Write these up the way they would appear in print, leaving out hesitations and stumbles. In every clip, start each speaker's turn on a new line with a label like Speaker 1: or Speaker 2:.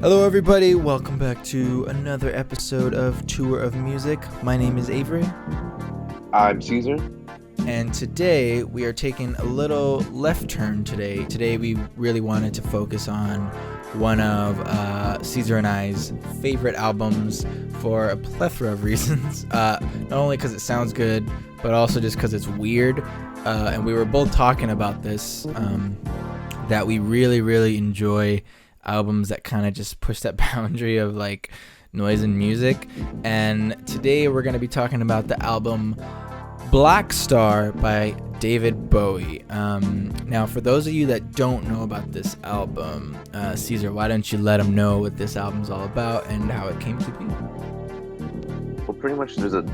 Speaker 1: Hello, everybody. Welcome back to another episode of Tour of Music. My name is Avery.
Speaker 2: I'm Caesar.
Speaker 1: And today we are taking a little left turn today. Today we really wanted to focus on one of Caesar and I's favorite albums for a plethora of reasons. Not only because it sounds good, but also just because it's weird. And we were both talking about this, that we really, really enjoy albums that kind of just push that boundary of like noise and music. And today we're going to be talking about the album Blackstar by David Bowie. Now, for those of you that don't know about this album, Caesar, why don't you let them know what this album's all about and how it came to be?
Speaker 2: Well, pretty much there's a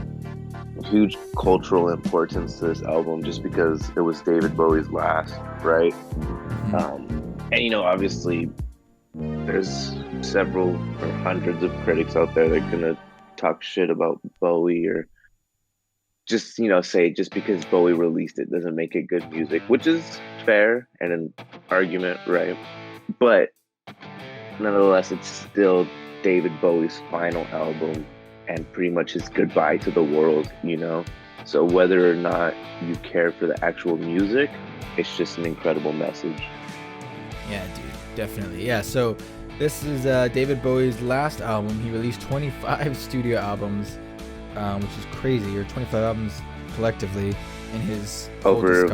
Speaker 2: huge cultural importance to this album just because it was David Bowie's last, right? And, obviously there's several or hundreds of critics out there that are going to talk shit about Bowie or just, say just because Bowie released it doesn't make it good music, which is fair and an argument, right? But nonetheless, it's still David Bowie's final album and pretty much his goodbye to the world, So whether or not you care for the actual music, it's just an incredible message.
Speaker 1: Yeah, dude, definitely. Yeah, so this is David Bowie's last album. He released 25 studio albums, which is crazy, or 25 albums collectively in his
Speaker 2: over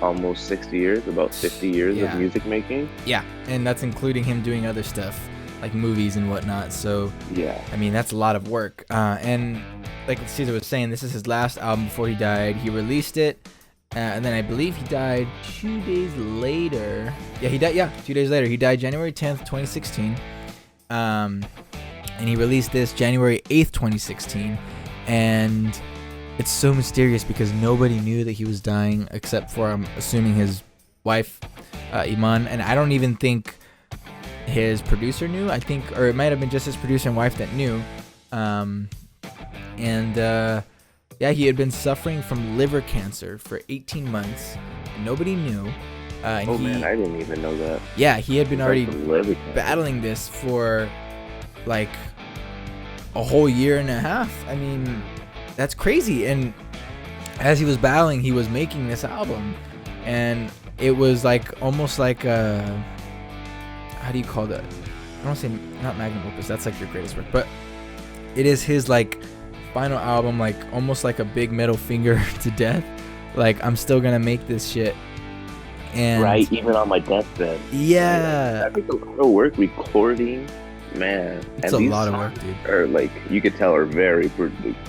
Speaker 2: almost 60 years, about 50 years of music making.
Speaker 1: Yeah, and that's including him doing other stuff like movies and whatnot. So
Speaker 2: yeah,
Speaker 1: I mean, that's a lot of work. And like Caesar was saying, this is his last album before he died. He released it, and then I believe he died 2 days later. Yeah, he died. Yeah, 2 days later. He died January 10th, 2016. And he released this January 8th, 2016. And it's so mysterious because nobody knew that he was dying except for, I'm assuming, his wife, Iman. And I don't even think his producer knew. I think, or it might have been just his producer and wife that knew. Yeah, he had been suffering from liver cancer for 18 months. Nobody knew.
Speaker 2: Man, I didn't even know that.
Speaker 1: Yeah, he had been already battling this for like a whole year and a half. I mean, that's crazy. And as he was battling, he was making this album. And it was like almost like how do you call that? I don't want to say not magnum opus. That's like your greatest work. But it is his like final album, like almost like a big middle finger to death. Like, I'm still gonna make this shit. And
Speaker 2: right, even on my deathbed.
Speaker 1: Yeah,
Speaker 2: that takes a lot of work recording, man.
Speaker 1: It's a lot of work, dude.
Speaker 2: Or like you could tell are very produced.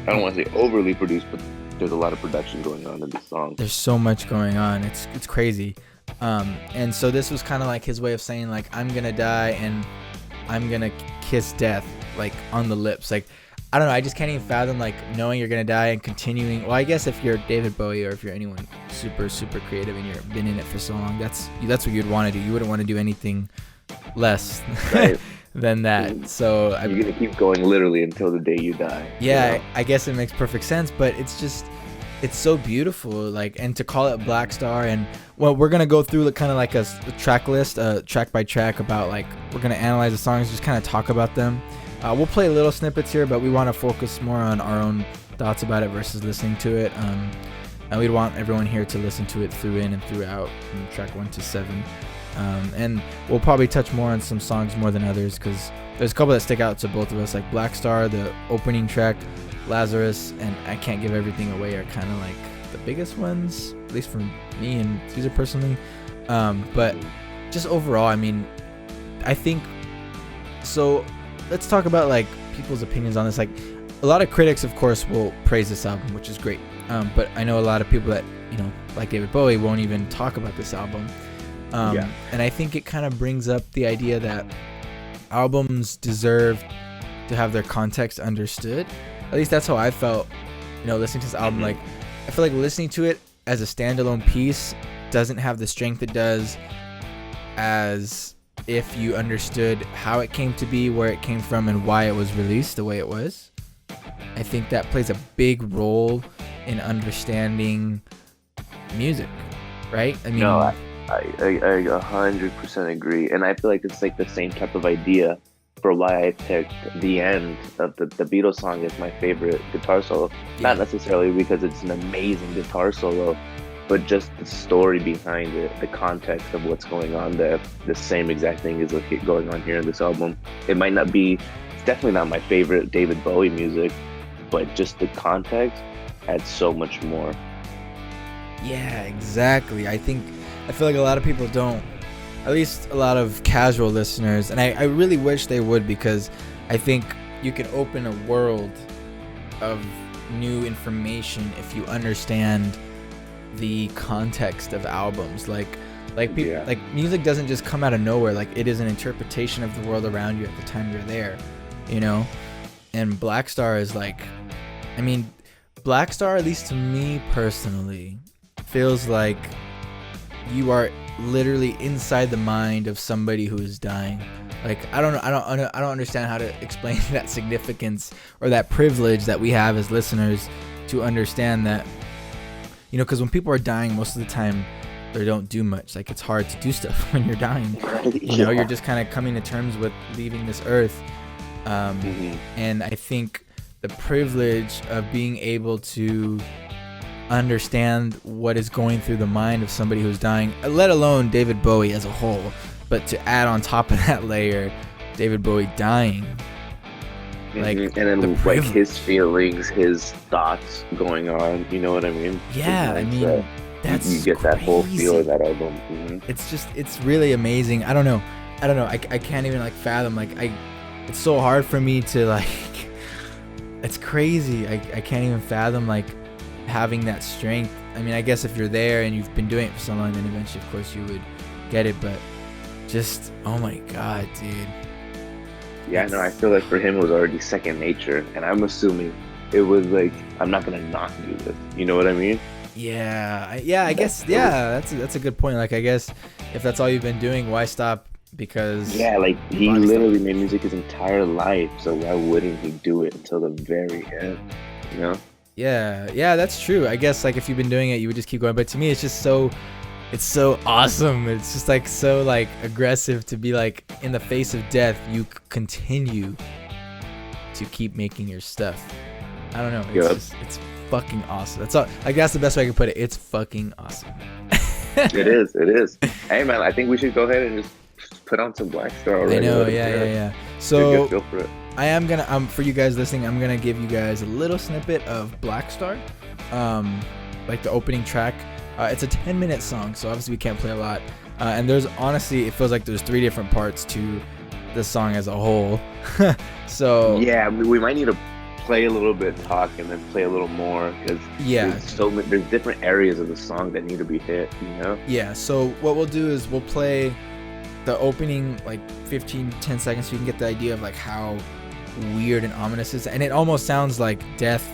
Speaker 2: I don't want to say overly produced, but there's a lot of production going on in this song.
Speaker 1: There's so much going on. It's crazy. And so this was kind of like his way of saying, like, I'm gonna die and I'm gonna kiss death, like, on the lips. Like, I don't know, I just can't even fathom, like, knowing you're gonna die and continuing. Well, I guess if you're David Bowie or if you're anyone super, super creative and you've been in it for so long, that's what you'd want to do. You wouldn't want to do anything less
Speaker 2: right.
Speaker 1: than that. So
Speaker 2: you're gonna keep going literally until the day you die.
Speaker 1: Yeah, I guess it makes perfect sense, but it's so beautiful, like, and to call it Blackstar. And well, we're gonna go through kind of like a track list, track by track, about like we're gonna analyze the songs, just kind of talk about them. We'll play little snippets here, but we want to focus more on our own thoughts about it versus listening to it. And we'd want everyone here to listen to it through in and throughout, from track 1 to 7. And we'll probably touch more on some songs more than others because there's a couple that stick out to both of us, like Blackstar, the opening track, Lazarus, and I Can't Give Everything Away are kind of like the biggest ones, at least for me and Caesar personally. But just overall, I mean, I think so. Let's talk about like people's opinions on this. Like, a lot of critics, of course, will praise this album, which is great. But I know a lot of people that, like David Bowie, won't even talk about this album. And I think it kind of brings up the idea that albums deserve to have their context understood. At least that's how I felt, listening to this album. Like, I feel like listening to it as a standalone piece doesn't have the strength it does as if you understood how it came to be, where it came from, and why it was released the way it was. I think that plays a big role in understanding music, right? I mean,
Speaker 2: no, I 100% agree, and I feel like it's like the same type of idea for why I picked the end of the Beatles song as my favorite guitar solo.
Speaker 1: Yeah.
Speaker 2: Not necessarily because it's an amazing guitar solo, but just the story behind it, the context of what's going on there. The same exact thing is like going on here in this album. It might not be, it's definitely not my favorite David Bowie music, but just the context adds so much more.
Speaker 1: Yeah, exactly. I feel like a lot of people don't, at least a lot of casual listeners, and I really wish they would, because I think you can open a world of new information if you understand the context of albums. Like people, like music doesn't just come out of nowhere. Like, it is an interpretation of the world around you at the time you're there, you know? And Blackstar is like, I mean, Blackstar, at least to me personally, feels like you are literally inside the mind of somebody who is dying. Like, I don't understand how to explain that significance or that privilege that we have as listeners to understand that, you know, because when people are dying, most of the time they don't do much. Like, it's hard to do stuff when you're dying. You know, you're just kind of coming to terms with leaving this earth. And I think the privilege of being able to understand what is going through the mind of somebody who's dying, let alone David Bowie as a whole, but to add on top of that layer David Bowie dying, like,
Speaker 2: and then like his feelings, his thoughts going on, you know what I mean?
Speaker 1: Yeah, I mean, that's
Speaker 2: you get
Speaker 1: crazy.
Speaker 2: that whole feel of that album.
Speaker 1: It's really amazing. I don't know, I can't even like fathom, like, it's so hard for me to like, it's crazy. I can't even fathom like having that strength. I mean, I guess if you're there and you've been doing it for so long, then eventually of course you would get it, but just, oh my god, dude.
Speaker 2: Yeah, no, I feel like for him it was already second nature, and I'm assuming it was like, I'm not gonna not do this, you know what I mean?
Speaker 1: I guess that's a good point. Like, I guess if that's all you've been doing, why stop? Because
Speaker 2: like, he literally made music his entire life, so why wouldn't he do it until the very end, you know?
Speaker 1: Yeah, that's true. I guess like if you've been doing it, you would just keep going. But to me, it's just so awesome. It's just like so like aggressive to be like, in the face of death, you continue to keep making your stuff. I don't know. It's fucking awesome. That's all. Like, that's the best way I can put it. It's fucking awesome.
Speaker 2: It is. Hey man, I think we should go ahead and just put on some Blackstar already.
Speaker 1: I know. Yeah. So
Speaker 2: feel for it.
Speaker 1: I am gonna for you guys listening, I'm gonna give you guys a little snippet of Blackstar, like the opening track. It's a 10-minute song, so obviously we can't play a lot. And there's, honestly, it feels like there's 3 different parts to the song as a whole. So
Speaker 2: yeah, we might need to play a little bit, talk, and then play a little more, because there's different areas of the song that need to be hit, you know?
Speaker 1: Yeah. So what we'll do is we'll play the opening like 15-10 seconds, so you can get the idea of like how weird and ominous it is, and it almost sounds like death,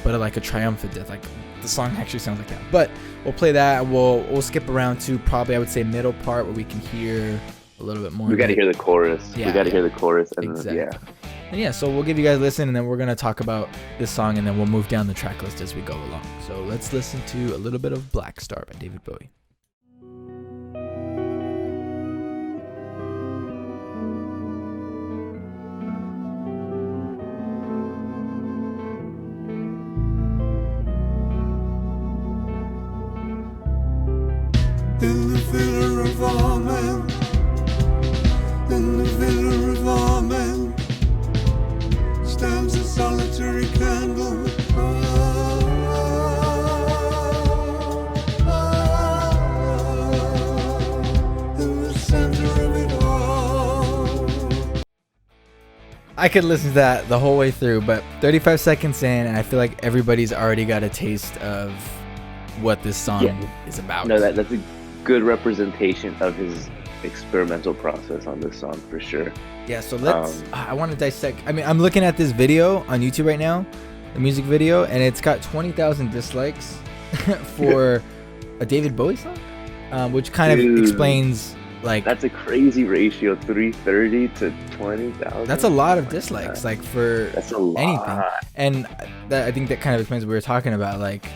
Speaker 1: but like a triumphant death. Like, the song actually sounds like that. But we'll play that, and we'll skip around to probably, I would say, middle part, where we can hear a little bit more.
Speaker 2: We got to hear the chorus.
Speaker 1: Yeah,
Speaker 2: we got to hear the chorus. And
Speaker 1: exactly. And so we'll give you guys a listen, and then we're gonna talk about this song, and then we'll move down the track list as we go along. So let's listen to a little bit of Blackstar by David Bowie.
Speaker 3: In the villa of our men, in the villa of our men, stands a solitary candle. In the center of it all.
Speaker 1: I could listen to that the whole way through, but 35 seconds in, and I feel like everybody's already got a taste of what this song is about.
Speaker 2: No, that's a good representation of his experimental process on this song, for sure.
Speaker 1: Yeah, so let's I want to dissect. I mean, I'm looking at this video on YouTube right now, the music video, and it's got 20,000 dislikes for a David Bowie song, which kind of explains, like,
Speaker 2: that's a crazy ratio, 330 to 20,000.
Speaker 1: That's a lot of dislikes, like, for
Speaker 2: that's a lot.
Speaker 1: Anything. And I think that kind of explains what we were talking about, like,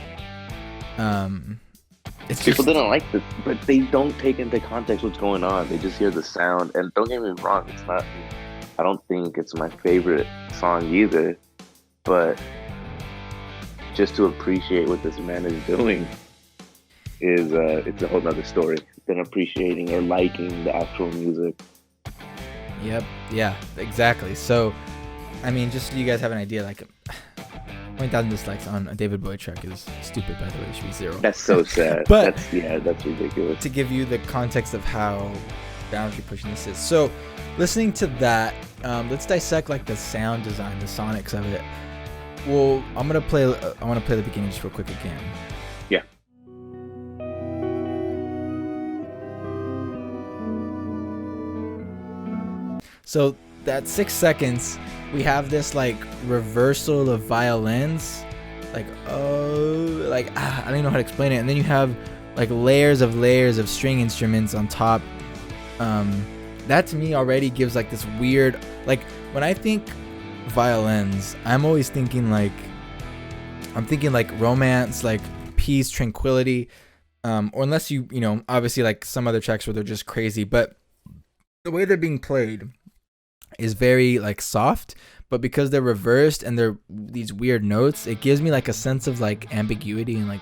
Speaker 1: it's
Speaker 2: People
Speaker 1: just,
Speaker 2: didn't like this, but they don't take into context what's going on. They just hear the sound, and don't get me wrong, it's not. I don't think it's my favorite song either, but just to appreciate what this man is doing is it's a whole nother story than appreciating or liking the actual music.
Speaker 1: yep, yeah, exactly. So, I mean, just so you guys have an idea, like 20,000 dislikes on a David Bowie track is stupid, by the way. It should be 0.
Speaker 2: That's so sad.
Speaker 1: But
Speaker 2: that's ridiculous.
Speaker 1: to give you the context of how boundary pushing this is. So, listening to that, let's dissect like the sound design, the sonics of it. Well, I want to play the beginning just real quick again.
Speaker 2: Yeah.
Speaker 1: So that 6 seconds, we have this like reversal of violins, like I don't even know how to explain it. And then you have like layers of string instruments on top. That to me already gives like this weird, like when I think violins, I'm always thinking like romance, like peace, tranquility, or unless you know, obviously like some other tracks where they're just crazy, but the way they're being played is very like soft, but because they're reversed and they're these weird notes, it gives me like a sense of like ambiguity and like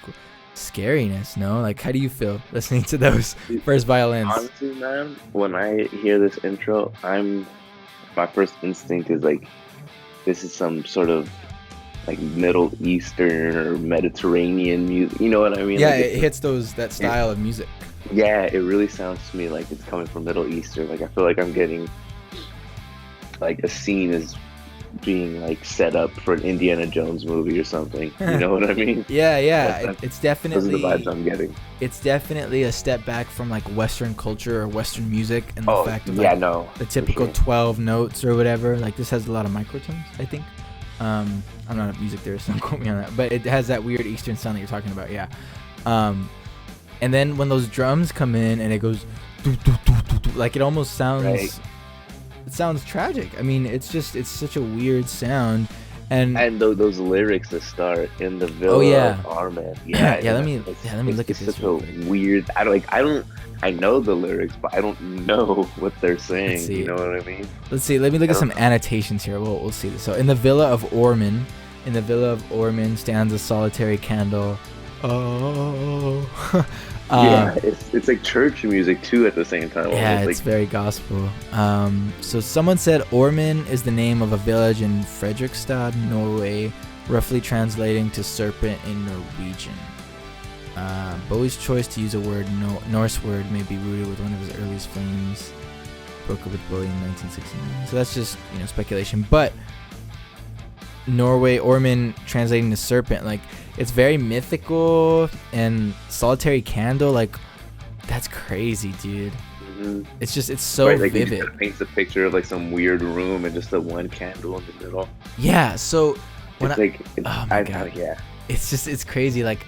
Speaker 1: scariness. No, like how do you feel listening to those first violins?
Speaker 2: Honestly, man, when I hear this intro, my first instinct is like, this is some sort of like Middle Eastern or Mediterranean music. You know what I mean?
Speaker 1: Yeah,
Speaker 2: like
Speaker 1: it hits that style of music.
Speaker 2: Yeah, it really sounds to me like it's coming from Middle Eastern. Like I feel like I'm getting like a scene is being like set up for an Indiana Jones movie or something. You know what I mean?
Speaker 1: Yeah. It's definitely,
Speaker 2: those are the vibes I'm getting.
Speaker 1: It's definitely a step back from like Western culture or Western music, and the fact of like, the typical 12 notes or whatever. Like this has a lot of microtones, I think. I'm not a music theorist, so don't quote me on that, but it has that weird Eastern sound that you're talking about. Yeah. And then when those drums come in and it goes doo, doo, doo, doo, doo, like it almost sounds
Speaker 2: right.
Speaker 1: It sounds tragic. I mean, it's such a weird sound. And
Speaker 2: those lyrics that start in the Villa of Armin.
Speaker 1: Yeah, let me look at this.
Speaker 2: It's such a weird. I know the lyrics, but I don't know what they're saying. You know what I mean?
Speaker 1: Let's see. Let me look at some annotations here. We'll see this. So in the Villa of Ormin, stands a solitary candle. Oh.
Speaker 2: Yeah, it's like church music too at the same time.
Speaker 1: Yeah, it's very gospel. So someone said Ormin is the name of a village in Fredrikstad, Norway, roughly translating to serpent in Norwegian. Bowie's choice to use a Norse word may be rooted with one of his earliest flames. Broke up with Bowie in 1969. So that's just speculation. But Norway, Ormin translating to serpent, like it's very mythical, and solitary candle, like that's crazy, dude. Mm-hmm. It's so
Speaker 2: right, like
Speaker 1: vivid.
Speaker 2: It paints a picture of like some weird room and just the one candle in the middle.
Speaker 1: Yeah, so
Speaker 2: when yeah,
Speaker 1: it's crazy. Like,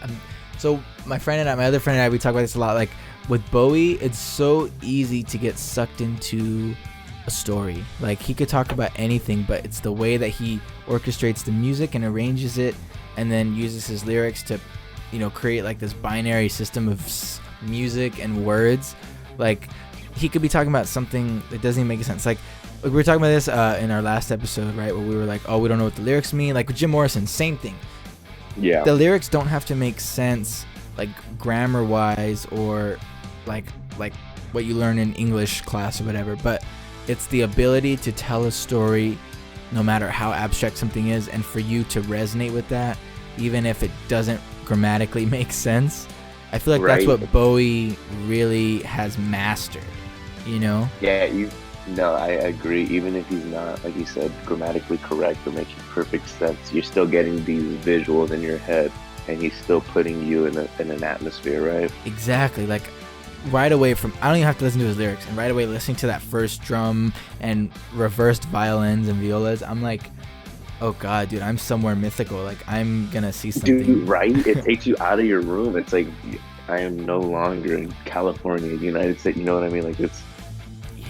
Speaker 1: so my other friend and I, we talk about this a lot. Like with Bowie, it's so easy to get sucked into a story. Like he could talk about anything, but it's the way that he orchestrates the music and arranges it, and then uses his lyrics to create like this binary system of music and words. Like he could be talking about something that doesn't even make sense. Like we were talking about this in our last episode, right, where we were like, oh, we don't know what the lyrics mean. Like with Jim Morrison, same thing.
Speaker 2: Yeah,
Speaker 1: the lyrics don't have to make sense like grammar wise or like what you learn in English class or whatever, but it's the ability to tell a story no matter how abstract something is, and for you to resonate with that even if it doesn't grammatically make sense. I feel like that's what Bowie really has mastered, Yeah,
Speaker 2: I agree. Even if he's not, like you said, grammatically correct or making perfect sense, you're still getting these visuals in your head, and he's still putting you in an atmosphere, right?
Speaker 1: Exactly. Like right away I don't even have to listen to his lyrics, and right away listening to that first drum and reversed violins and violas, I'm like, oh god, dude, I'm somewhere mythical. Like I'm gonna see something.
Speaker 2: Dude, right? It takes you out of your room. It's like I am no longer in California, United States. You know what I mean? Like it's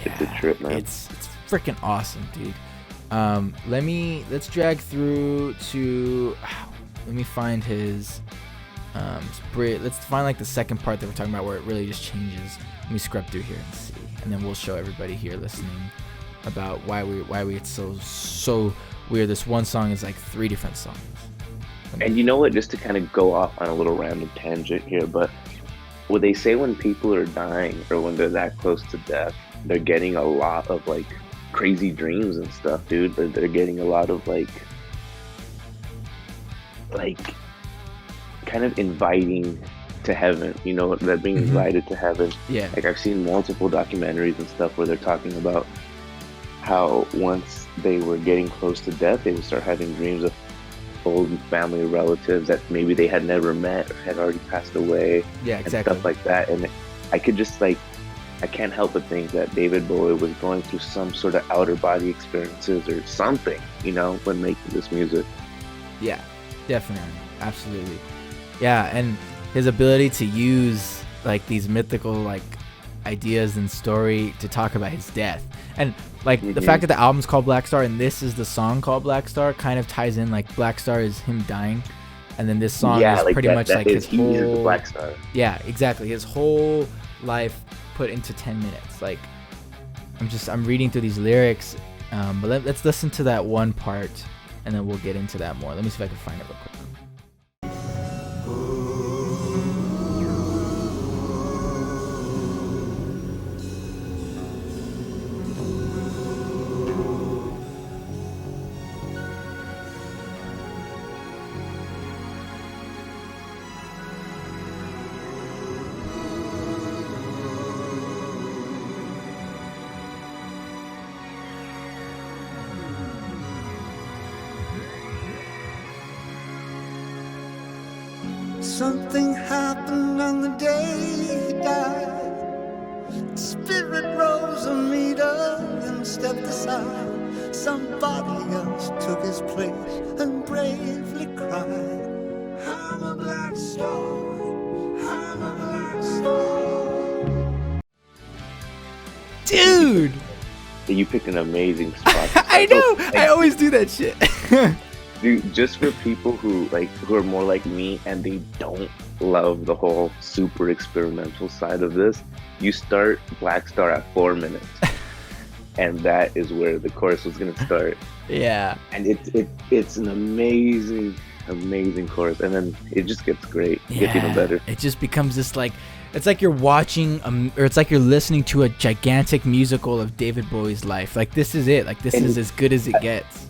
Speaker 2: a trip, man.
Speaker 1: It's freaking awesome, dude. Let's drag through to. Let me find his Let's find like the second part that we're talking about where it really just changes. Let me scrub through here and see, and then we'll show everybody here listening about why it's so weird. This one song is like 3 different songs.
Speaker 2: And you know what? Just to kind of go off on a little random tangent here, but what they say when people are dying or when they're that close to death, they're getting a lot of like crazy dreams and stuff, dude. They're getting a lot of like kind of inviting to heaven, you know, they're being invited to heaven.
Speaker 1: Yeah.
Speaker 2: Like I've seen multiple documentaries and stuff where they're talking about how once they were getting close to death, they would start having dreams of old family relatives that maybe they had never met or had already passed away.
Speaker 1: Yeah, exactly.
Speaker 2: And stuff like that. And I could just like, I can't help but think that David Bowie was going through some sort of outer body experiences or something, you know, when making this music.
Speaker 1: Yeah, definitely. Absolutely. Yeah, and his ability to use like these mythical like ideas and story to talk about his death. And like the fact that the album's called Blackstar and this is the song called Blackstar kind of ties in. Like Blackstar is him dying, and then this song is
Speaker 2: like
Speaker 1: pretty much like his whole.
Speaker 2: He is the Blackstar.
Speaker 1: Yeah, exactly. His whole life put into 10 minutes. Like I'm reading through these lyrics, but let's listen to that one part, and then we'll get into that more. Let me see if I can find it real quick.
Speaker 3: Something happened on the day he died. Spirit rose a meter and stepped aside. Somebody else took his place and bravely cried, I'm a black star, I'm a black star.
Speaker 1: Dude!
Speaker 2: You picked an amazing spot.
Speaker 1: I know! I always do that shit.
Speaker 2: Dude, just for people who are more like me and they don't love the whole super experimental side of this, you start Blackstar at 4 minutes, and that is where the chorus was gonna start.
Speaker 1: Yeah,
Speaker 2: and it's an amazing chorus, and then it just gets great. It gets even better.
Speaker 1: It just becomes this like, it's like you're watching or it's like you're listening to a gigantic musical of David Bowie's life. Like this is it. Like this is as good as it gets.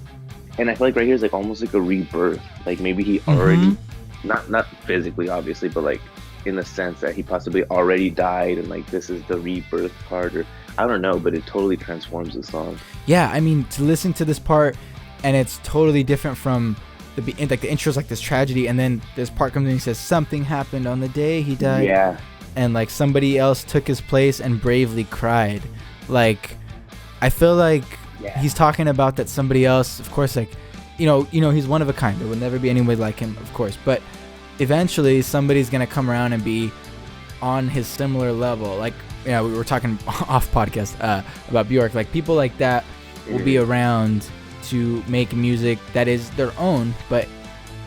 Speaker 2: And I feel like right here is like almost like a rebirth. Like maybe he already, not physically obviously, but like in the sense that he possibly already died, and like this is the rebirth part, or I don't know, but it totally transforms the song. Yeah,
Speaker 1: I mean, to listen to this part, and it's totally different from like the intro's like this tragedy, and then this part comes in and he says something happened on the day he died.
Speaker 2: Yeah.
Speaker 1: And like somebody else took his place and bravely cried. Like I feel like he's talking about that somebody else, of course, like, you know, he's one of a kind. There will never be anybody like him, of course. But eventually somebody's going to come around and be on his similar level. Like, you know, we were talking off podcast about Bjork. Like people like that will be around to make music that is their own, but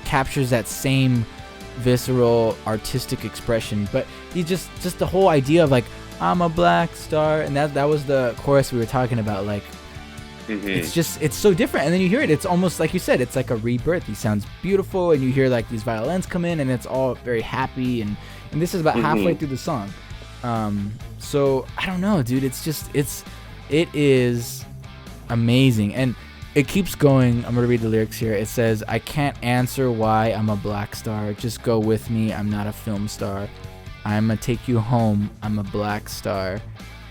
Speaker 1: captures that same visceral artistic expression. But he just the whole idea of like, I'm a black star. And that was the chorus we were talking about. Like, it's so different, and then you hear it, it's almost like you said, it's like a rebirth. He sounds beautiful, and you hear like these violins come in, and it's all very happy, and this is about halfway through the song. So I don't know, dude, it is amazing, and it keeps going. I'm gonna read the lyrics here. It says, I can't answer why I'm a black star, just go with me, I'm not a film star, I'ma take you home, I'm a black star,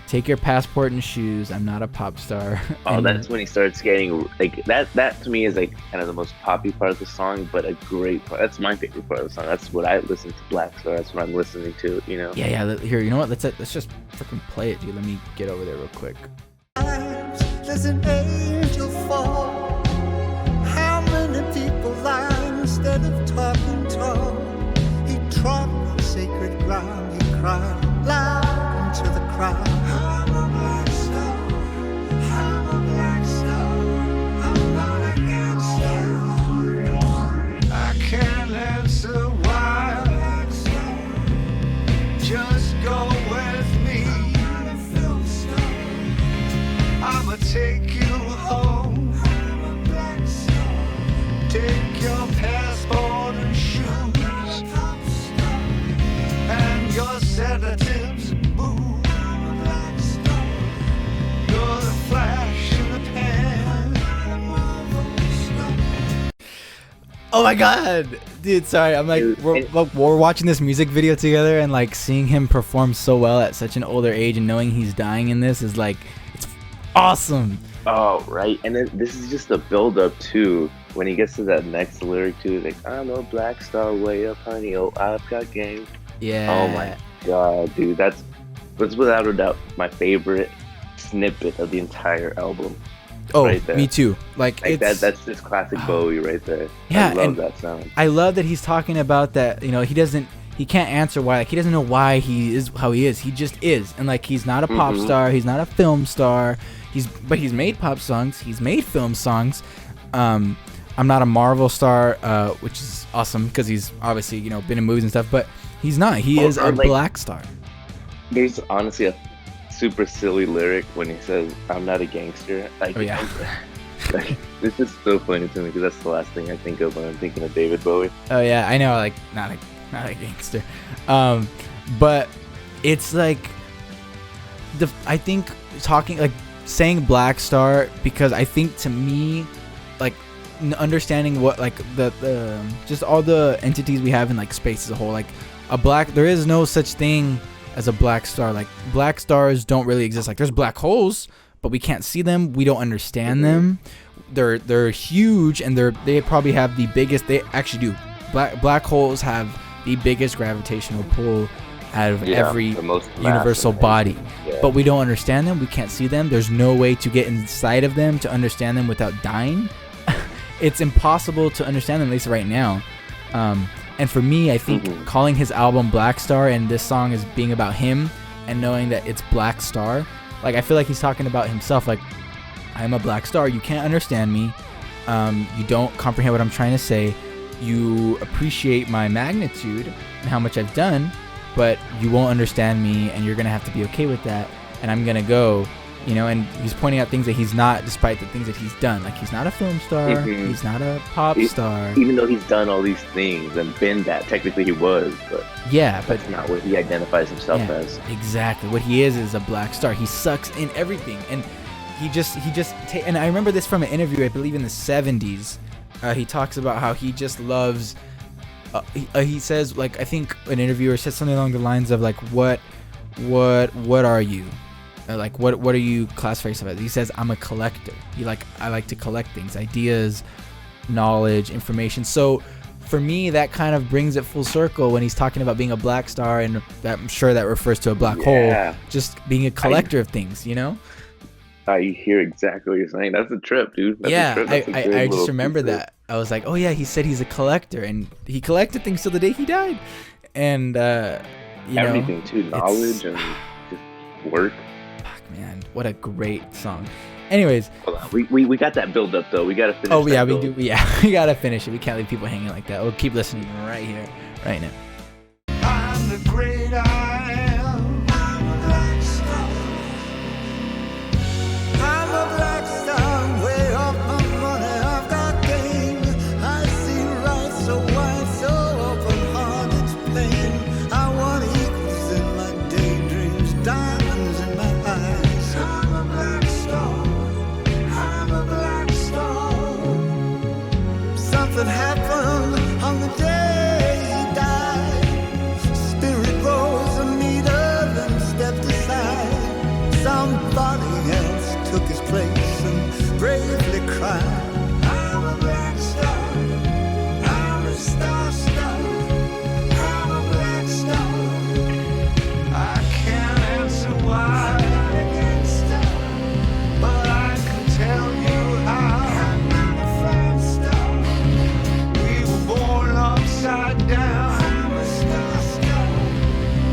Speaker 1: take your passport and shoes, I'm not a pop star.
Speaker 2: Oh, that's when he starts getting like that to me is like kind of the most poppy part of the song, but a great part. That's my favorite part of the song. That's what I listen to Blackstar. That's what I'm listening to, you know.
Speaker 1: Yeah. Here, you know what? Let's just freaking play it, dude. Let me get over there real quick.
Speaker 3: There's an angel fall. How many people lie instead of talking tall? He trod on sacred ground. He cried loud into the crowd. I'm a black star. I'm a black star. I'm not a gangster. I can't answer why Just go with me. I'ma take you home. Take your passport and shoes and your sedatives and booze. You're the flash in the pan.
Speaker 1: Oh my god, dude! Sorry, I'm like
Speaker 2: Dude,
Speaker 1: we're watching this music video together, and like seeing him perform so well at such an older age, and knowing he's dying in this is like, it's awesome.
Speaker 2: Oh, right. And then this is just a build up too. When he gets to that next lyric too, like, I'm a Blackstar way up, honey. Oh, I've got game.
Speaker 1: Yeah.
Speaker 2: Oh my god, dude. That's without a doubt my favorite snippet of the entire album.
Speaker 1: Oh,
Speaker 2: right there.
Speaker 1: me too. Like it's
Speaker 2: that's just classic Bowie right there.
Speaker 1: Yeah,
Speaker 2: I love
Speaker 1: and
Speaker 2: that sound.
Speaker 1: I love that he's talking about that. You know, he can't answer why. Like he doesn't know why he is how he is. He just is, and like he's not a pop star. He's not a film star. But he's made pop songs. He's made film songs. I'm not a Marvel star, which is awesome because he's obviously, you know, been in movies and stuff. But he's not. He is a
Speaker 2: like,
Speaker 1: black star.
Speaker 2: There's honestly a super silly lyric when he says, "I'm not a gangster." Like,
Speaker 1: Oh yeah.
Speaker 2: like, it's just so funny to me because that's the last thing I think of when I'm thinking of David Bowie.
Speaker 1: Oh yeah, I know. Like not a gangster. But it's like I think talking like saying Blackstar, because I think to me, like understanding what like the just all the entities we have in like space as a whole, like there is no such thing as a black star. Like black stars don't really exist. Like there's black holes, but we can't see them. We don't understand them. They're huge, and they probably have the biggest. They actually do. Black holes have the biggest gravitational pull out of every universal body.
Speaker 2: Yeah.
Speaker 1: But we don't understand them. We can't see them. There's no way to get inside of them to understand them without dying. It's impossible to understand them, at least right now. And for me, I think calling his album Blackstar and this song as being about him and knowing that it's Blackstar, like I feel like he's talking about himself. Like, I'm a black star. You can't understand me. You don't comprehend what I'm trying to say. You appreciate my magnitude and how much I've done, but you won't understand me, and you're going to have to be okay with that. And I'm going to go, you know, and he's pointing out things that he's not, despite the things that he's done. Like, he's not a film star. He's not a pop star.
Speaker 2: Even though he's done all these things and been that, technically he was, but
Speaker 1: yeah, but
Speaker 2: that's not what he identifies himself as.
Speaker 1: Exactly. What he is a black star. He sucks in everything. And and I remember this from an interview, I believe in the 70s. He talks about how he just loves, he says, like, I think an interviewer said something along the lines of like, what are you? Like, what are you classify yourself as? He says, I'm a collector. I like to collect things, ideas, knowledge, information. So for me, that kind of brings it full circle when he's talking about being a black star, and that, I'm sure that refers to a black hole, just being a collector of things, you know?
Speaker 2: I hear exactly what you're saying. That's a trip, dude.
Speaker 1: I just remember that. I was like, oh yeah, he said he's a collector, and he collected things till the day he died. And
Speaker 2: everything too, knowledge and just work.
Speaker 1: Fuck, man, what a great song. Anyways,
Speaker 2: we got that build up though. We gotta finish.
Speaker 1: Oh yeah, we do. Yeah, we gotta finish it. We can't leave people hanging like that. We'll keep listening right here, right now.
Speaker 3: I'm the great I am. I'm a black star. I'm a black star. Way off my money. I've got game. I see right so wide, so open heart. It's plain. I want equals in my daydreams, diamonds in my eyes. I'm a black star. I'm a black star. Something happened on the day he died. Spirit rose a meter, then stepped aside. Somebody else took his place and bravely cried. I'm a black star. I'm a star. I'm a black star. I can't answer why, but I can tell you how. I'm not a flying star. We were born upside down. I'm a star.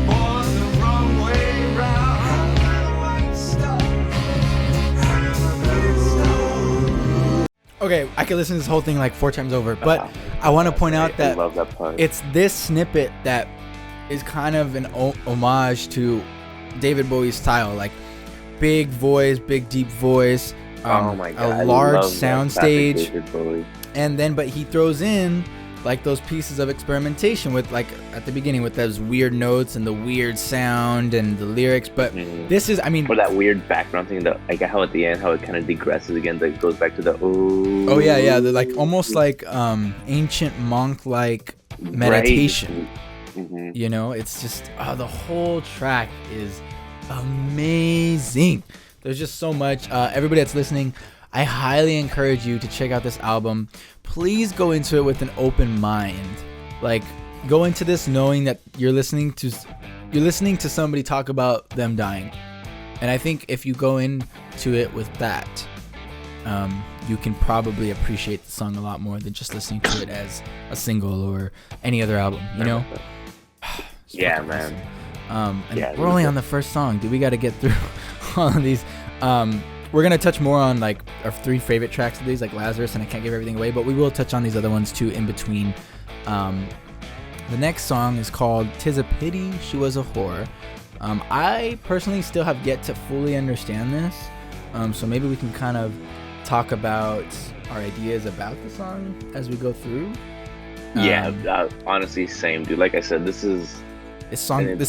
Speaker 3: Born the wrong way round. I'm not a white star. I'm a black star.
Speaker 1: Okay, I could listen to this whole thing like 4 times over, but I want to point out
Speaker 2: I
Speaker 1: that
Speaker 2: love that part.
Speaker 1: it's this snippet that is kind of an homage to David Bowie's style, like big voice, big deep voice,
Speaker 2: Oh my God,
Speaker 1: a large
Speaker 2: I love that
Speaker 1: soundstage,
Speaker 2: David Bowie.
Speaker 1: and then but he throws in like those pieces of experimentation with, like, at the beginning with those weird notes and the weird sound and the lyrics. But this is, I mean,
Speaker 2: or that weird background thing, that like how at the end how it kind of digresses again, that goes back to the
Speaker 1: oh yeah, they're like almost like ancient monk like meditation.
Speaker 2: Right.
Speaker 1: You know, it's just the whole track is amazing. There's just so much. Everybody that's listening, I highly encourage you to check out this album. Please go into it with an open mind. Like, go into this knowing that you're listening to somebody talk about them dying. And I think if you go into it with that, you can probably appreciate the song a lot more than just listening to it as a single or any other album, you know?
Speaker 2: Yeah, man.
Speaker 1: And we're only on the first song, dude. We got to get through all of these. We're going to touch more on like our 3 favorite tracks of these, like Lazarus and I Can't Give Everything Away, but we will touch on these other ones too in between. The next song is called 'Tis a Pity She Was a Whore. I personally still have yet to fully understand this, so maybe we can kind of talk about our ideas about the song as we go through.
Speaker 2: Honestly, same, dude. Like I said, this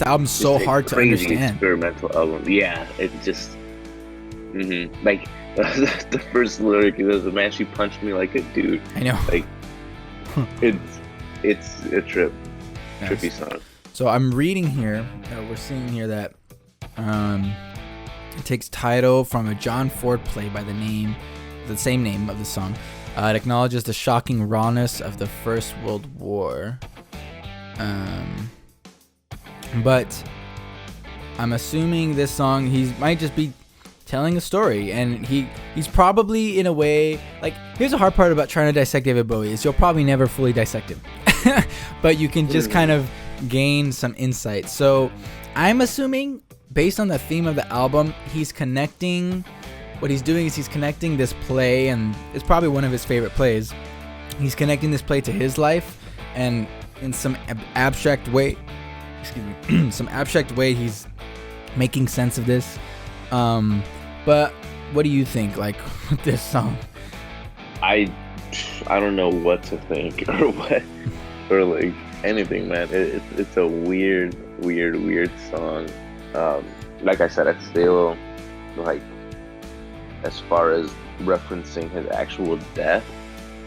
Speaker 2: album's
Speaker 1: so hard to understand.
Speaker 2: Experimental album. Yeah, it just like the first lyric is, "Man, she punched me like a dude."
Speaker 1: I know.
Speaker 2: Like it's a trippy song.
Speaker 1: So I'm reading here. We're seeing here that it takes title from a John Ford play by the same name of the song. It acknowledges the shocking rawness of the First World War. But I'm assuming this song, he might just be telling a story, and he's probably, in a way, like, here's the hard part about trying to dissect David Bowie is you'll probably never fully dissect him, but you can just kind of gain some insight. So I'm assuming, based on the theme of the album, what he's doing is he's connecting this play, and it's probably one of his favorite plays. He's connecting this play to his life, and in some abstract way, he's making sense of this. But what do you think, like, with this song?
Speaker 2: I don't know what to think or like anything, man. It's a weird song. Like I said, it's still like, as far as referencing his actual death,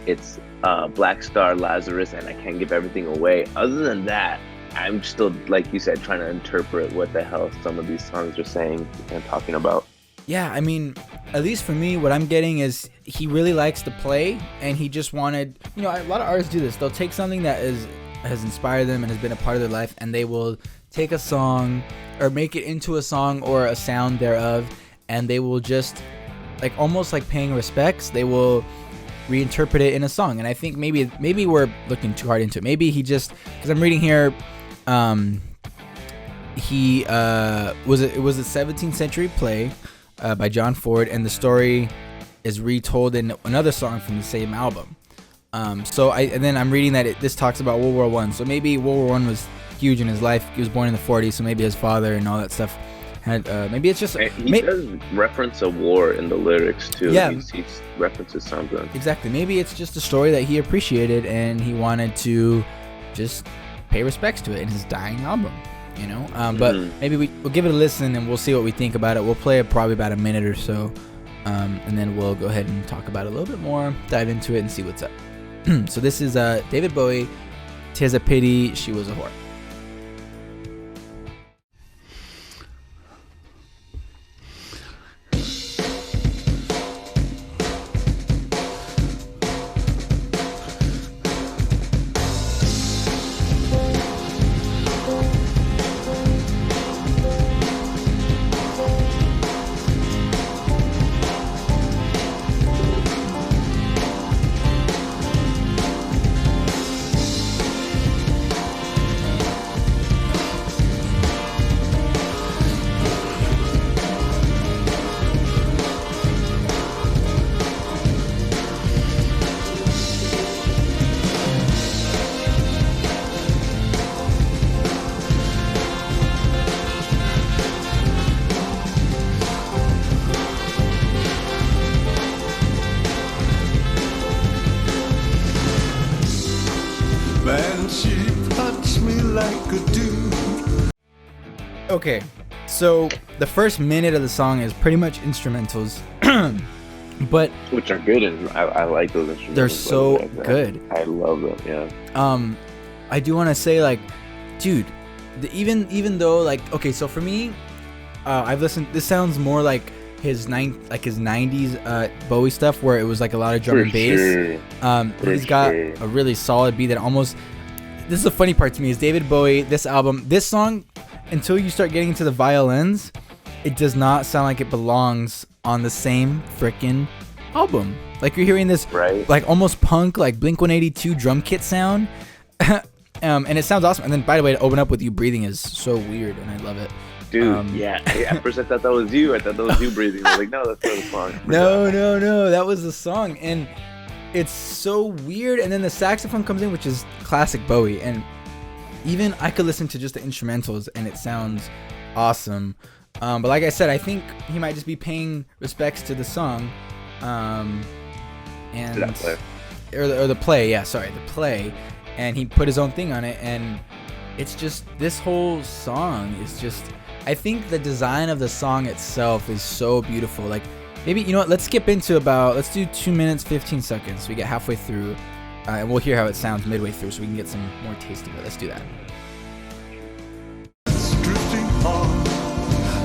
Speaker 2: it's Blackstar, Lazarus, and I Can't Give Everything Away. Other than that, I'm still, like you said, trying to interpret what the hell some of these songs are saying and talking about.
Speaker 1: Yeah, I mean, at least for me, what I'm getting is he really likes to play, and he just wanted, a lot of artists do this. They'll take something that has inspired them and has been a part of their life, and they will take a song or make it into a song or a sound thereof, and they will just, like, almost like paying respects, they will reinterpret it in a song. And I think maybe we're looking too hard into it. Maybe he just, because I'm reading here, it was a 17th century play by John Ford, and the story is retold in another song from the same album. And then I'm reading that this talks about World War I. So maybe World War I was huge in his life. He was born in the 40s, so maybe his father and all that stuff had. Maybe it's just.
Speaker 2: He does reference a war in the lyrics too.
Speaker 1: Yeah,
Speaker 2: he references something.
Speaker 1: Exactly. Maybe it's just a story that he appreciated, and he wanted to just pay respects to it in his dying album. But maybe we'll give it a listen and we'll see what we think about it. We'll play it probably about a minute or so, and then we'll go ahead and talk about it a little bit more, dive into it, and see what's up. So this is David Bowie, 'Tis a Pity She Was a Whore. Okay, so the first minute of the song is pretty much instrumentals, but
Speaker 2: which are good, and I like those instruments.
Speaker 1: they're so good.
Speaker 2: I love them. Yeah.
Speaker 1: I do want to say, like, dude, even though, like, okay, so for me, I've listened. This sounds more like his 90s Bowie stuff, where it was like a lot of drum and bass.
Speaker 2: Sure.
Speaker 1: He's got a really solid beat that almost. This is the funny part to me is David Bowie. This album, this song, until you start getting into the violins, it does not sound like it belongs on the same freaking album. Like you're hearing this,
Speaker 2: right,
Speaker 1: like almost punk, like Blink-182 drum kit sound, and it sounds awesome. And then, by the way, to open up with you breathing is so weird, and I love it.
Speaker 2: Dude, yeah. At first I thought that was you. I thought that was you breathing. I was like, no, that's not the song.
Speaker 1: No, that was the song, and it's so weird. And then the saxophone comes in, which is classic Bowie, and even I could listen to just the instrumentals, and it sounds awesome. But like I said, I think he might just be paying respects to the song, and the play, and he put his own thing on it, and it's just this whole song is just. I think the design of the song itself is so beautiful. Like, maybe, you know what, let's skip into let's do 2 minutes, 15 seconds. So we get halfway through, and we'll hear how it sounds midway through so we can get some more taste of it. Let's do that.
Speaker 3: Drifting on,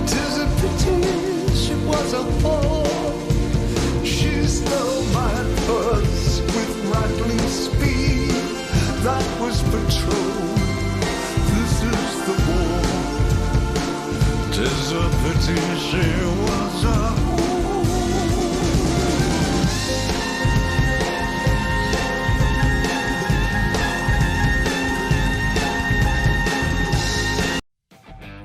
Speaker 3: 'tis a pity she was a whore. She stole my purse with rattling speed. That was patrol. This is the war. 'Tis a pity she was a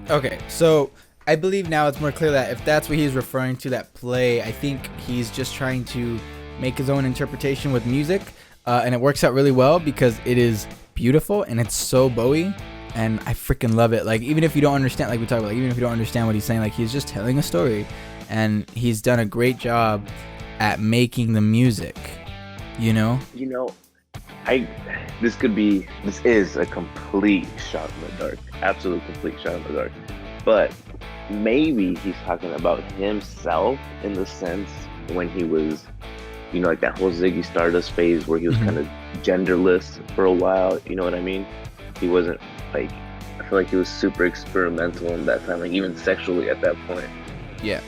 Speaker 1: Okay, so I believe now it's more clear that if that's what he's referring to, that play, I think he's just trying to make his own interpretation with music, and it works out really well because it is beautiful and it's so Bowie. And I freaking love it. Like, even if you don't understand, like we talked about, like, even if you don't understand what he's saying, like, he's just telling a story. And he's done a great job at making the music, you know?
Speaker 2: You know, this is a complete shot in the dark. Absolute complete shot in the dark. But maybe he's talking about himself in the sense when he was, you know, like that whole Ziggy Stardust phase where he was kind of genderless for a while. You know what I mean? He wasn't, like, I feel like he was super experimental in that time, like even sexually at that point.
Speaker 1: Yeah.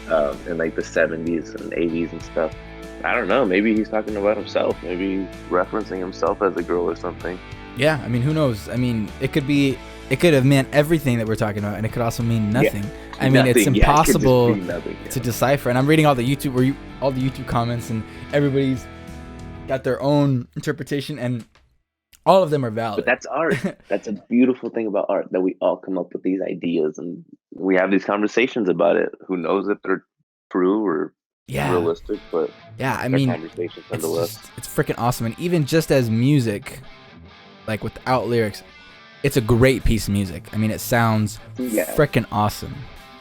Speaker 2: In like the 70s and 80s and stuff. I don't know. Maybe he's talking about himself. Maybe he's referencing himself as a girl or something.
Speaker 1: Yeah. I mean, who knows? I mean, it could have meant everything that we're talking about, and it could also mean nothing. Yeah. I mean, it's impossible to decipher. And I'm reading all the YouTube comments, and everybody's got their own interpretation, and all of them are valid.
Speaker 2: But that's art. That's a beautiful thing about art, that we all come up with these ideas and we have these conversations about it. Who knows if they're true or realistic, but
Speaker 1: yeah, I mean, it's freaking awesome. And even just as music, like without lyrics, it's a great piece of music. I mean, it sounds freaking awesome.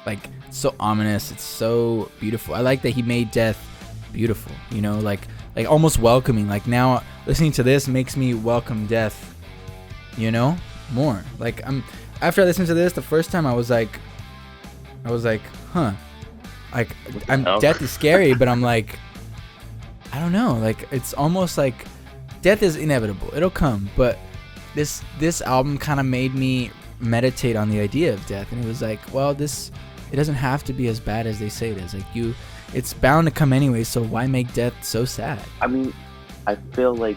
Speaker 1: Like, it's so ominous. It's so beautiful. I like that he made death beautiful, you know, like almost welcoming. Like, now listening to this makes me welcome death, you know, more. Like, after I listened to this the first time, I was like, huh, like, death is scary, but I'm like, I don't know, like, it's almost like death is inevitable, it'll come, but this album kind of made me meditate on the idea of death, and it was like, well, it doesn't have to be as bad as they say it is. Like, it's bound to come anyway, so why make death so sad?
Speaker 2: I mean, I feel like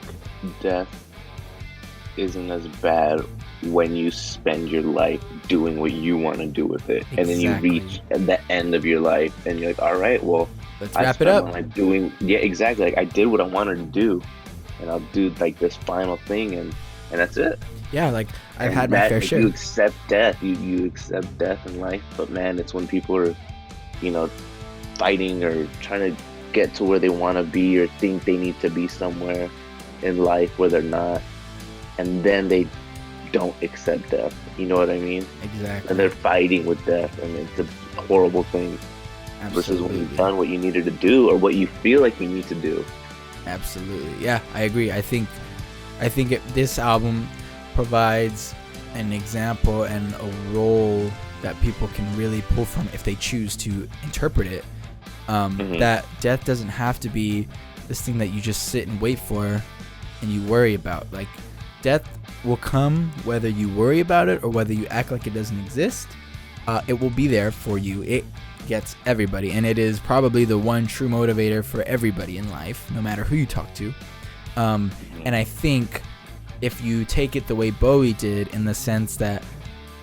Speaker 2: death isn't as bad when you spend your life doing what you want to do with it. Exactly. And then you reach at the end of your life and you're like, all right, well,
Speaker 1: let's wrap it up.
Speaker 2: Exactly. Like, I did what I wanted to do, and I'll do like this final thing, and that's it.
Speaker 1: Yeah, like, I've had my fair share.
Speaker 2: You accept death. You accept death in life, but man, it's when people are, you know, fighting or trying to get to where they want to be or think they need to be somewhere in life where they're not, and then they don't accept death. You know what I mean?
Speaker 1: Exactly.
Speaker 2: And they're fighting with death, and it's a horrible thing.
Speaker 1: Absolutely.
Speaker 2: Versus when you've done what you needed to do or what you feel like you need to do.
Speaker 1: Absolutely. Yeah, I agree. I think this album provides an example and a role that people can really pull from if they choose to interpret it. That death doesn't have to be this thing that you just sit and wait for and you worry about. Like, death will come whether you worry about it or whether you act like it doesn't exist. It will be there for you. It gets everybody, and it is probably the one true motivator for everybody in life, no matter who you talk to. And I think if you take it the way Bowie did, in the sense that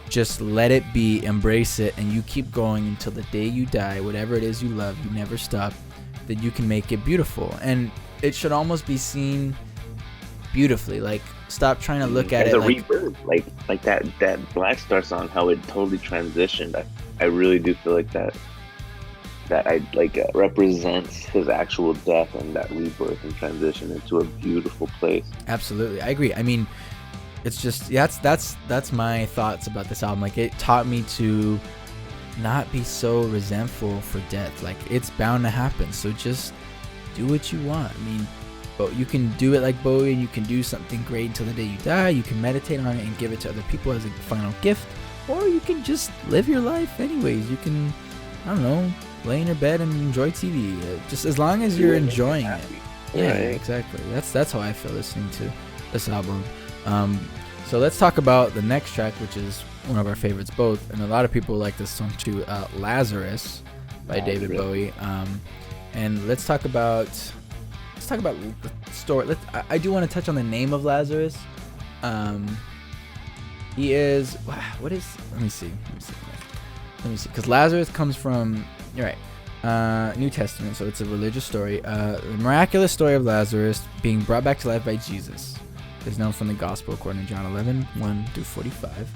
Speaker 1: just let it be, embrace it, and you keep going until the day you die, whatever it is you love, you never stop, then you can make it beautiful. And it should almost be seen beautifully. Like, stop trying to look at
Speaker 2: as
Speaker 1: it
Speaker 2: a
Speaker 1: like
Speaker 2: rebirth, like that Blackstar song, how it totally transitioned. I really do feel like that represents his actual death and that rebirth and transition into a beautiful place.
Speaker 1: Absolutely, I agree. I mean, it's just that's my thoughts about this album. Like, it taught me to not be so resentful for death. Like, it's bound to happen, so just do what you want. I mean, but you can do it like Bowie, and you can do something great until the day you die. You can meditate on it and give it to other people as a final gift, or you can just live your life anyways. You can, I don't know, lay in your bed and enjoy TV, just as long as you're enjoying it. Yeah, exactly. That's how I feel listening to this album. So let's talk about the next track, which is one of our favorites both, and a lot of people like this song too, Lazarus by David Bowie. And let's talk about the story. I do want to touch on the name of Lazarus. He is, what is, let me see, because Lazarus comes from, you're right, New Testament, so it's a religious story. The miraculous story of Lazarus being brought back to life by Jesus is known from the Gospel according to John 11:1-45.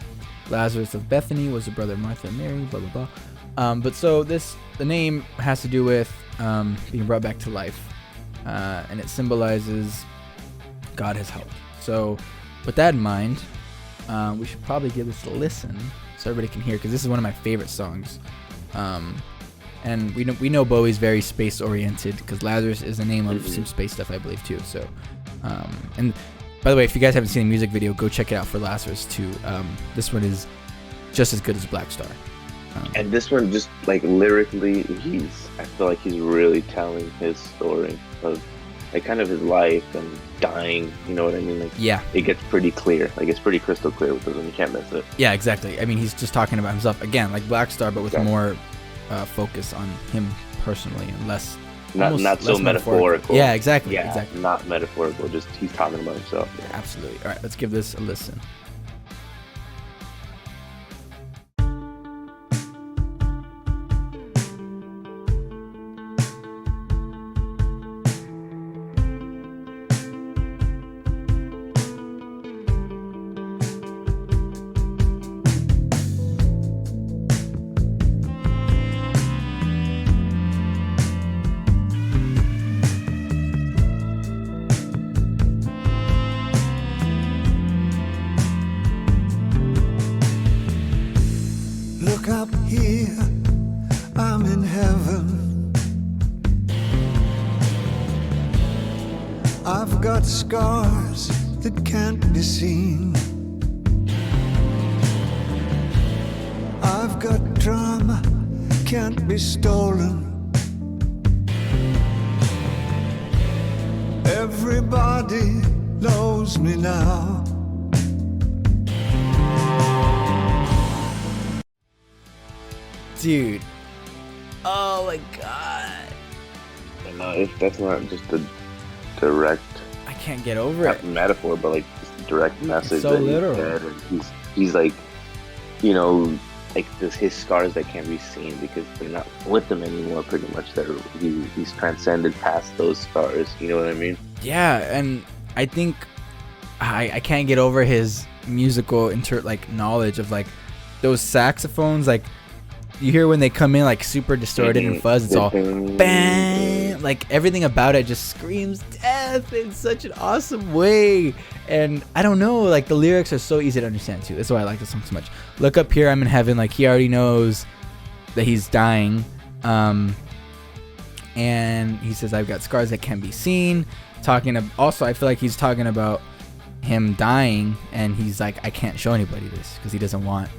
Speaker 1: Lazarus of Bethany was the brother of Martha and Mary, blah blah blah. But so the name has to do with being brought back to life, and it symbolizes God has helped. So with that in mind, we should probably give this a listen so everybody can hear, because this is one of my favorite songs. And we know Bowie's very space oriented, because Lazarus is the name of some space stuff, I believe, too. So, and by the way, if you guys haven't seen the music video, go check it out for Lazarus too. This one is just as good as Blackstar.
Speaker 2: And this one, just like lyrically, I feel like he's really telling his story of like kind of his life and dying. You know what I mean? Like,
Speaker 1: yeah,
Speaker 2: it gets pretty clear. Like, it's pretty crystal clear with this one. You can't miss it.
Speaker 1: Yeah, exactly. I mean, he's just talking about himself again, like Blackstar, but with more focus on him personally and less.
Speaker 2: Not so metaphorical.
Speaker 1: Yeah, exactly.
Speaker 2: Yeah,
Speaker 1: exactly.
Speaker 2: Not metaphorical. Just he's talking about himself.
Speaker 1: Yeah, absolutely. All right, let's give this a listen.
Speaker 3: Up here, I'm in heaven. I've got scars that can't be seen. I've got drama, can't be stolen. Everybody knows me now.
Speaker 1: Dude, oh my god.
Speaker 2: And that's not just a direct,
Speaker 1: I can't get over it,
Speaker 2: metaphor, but like just a direct message.
Speaker 1: It's so
Speaker 2: that
Speaker 1: literal.
Speaker 2: And he's like, you know, like his scars that can't be seen because they're not with him anymore. Pretty much, he's transcended past those scars. You know what I mean?
Speaker 1: Yeah, and I think I can't get over his musical knowledge of like those saxophones, like. You hear when they come in like super distorted and fuzz, it's all bang, like everything about it just screams death in such an awesome way. And I don't know, like the lyrics are so easy to understand too. That's why I like this song so much. Look up here, I'm in heaven. Like, he already knows that he's dying, and he says, I've got scars that can't be seen. Also, I feel like he's talking about him dying, and he's like, I can't show anybody this because he doesn't want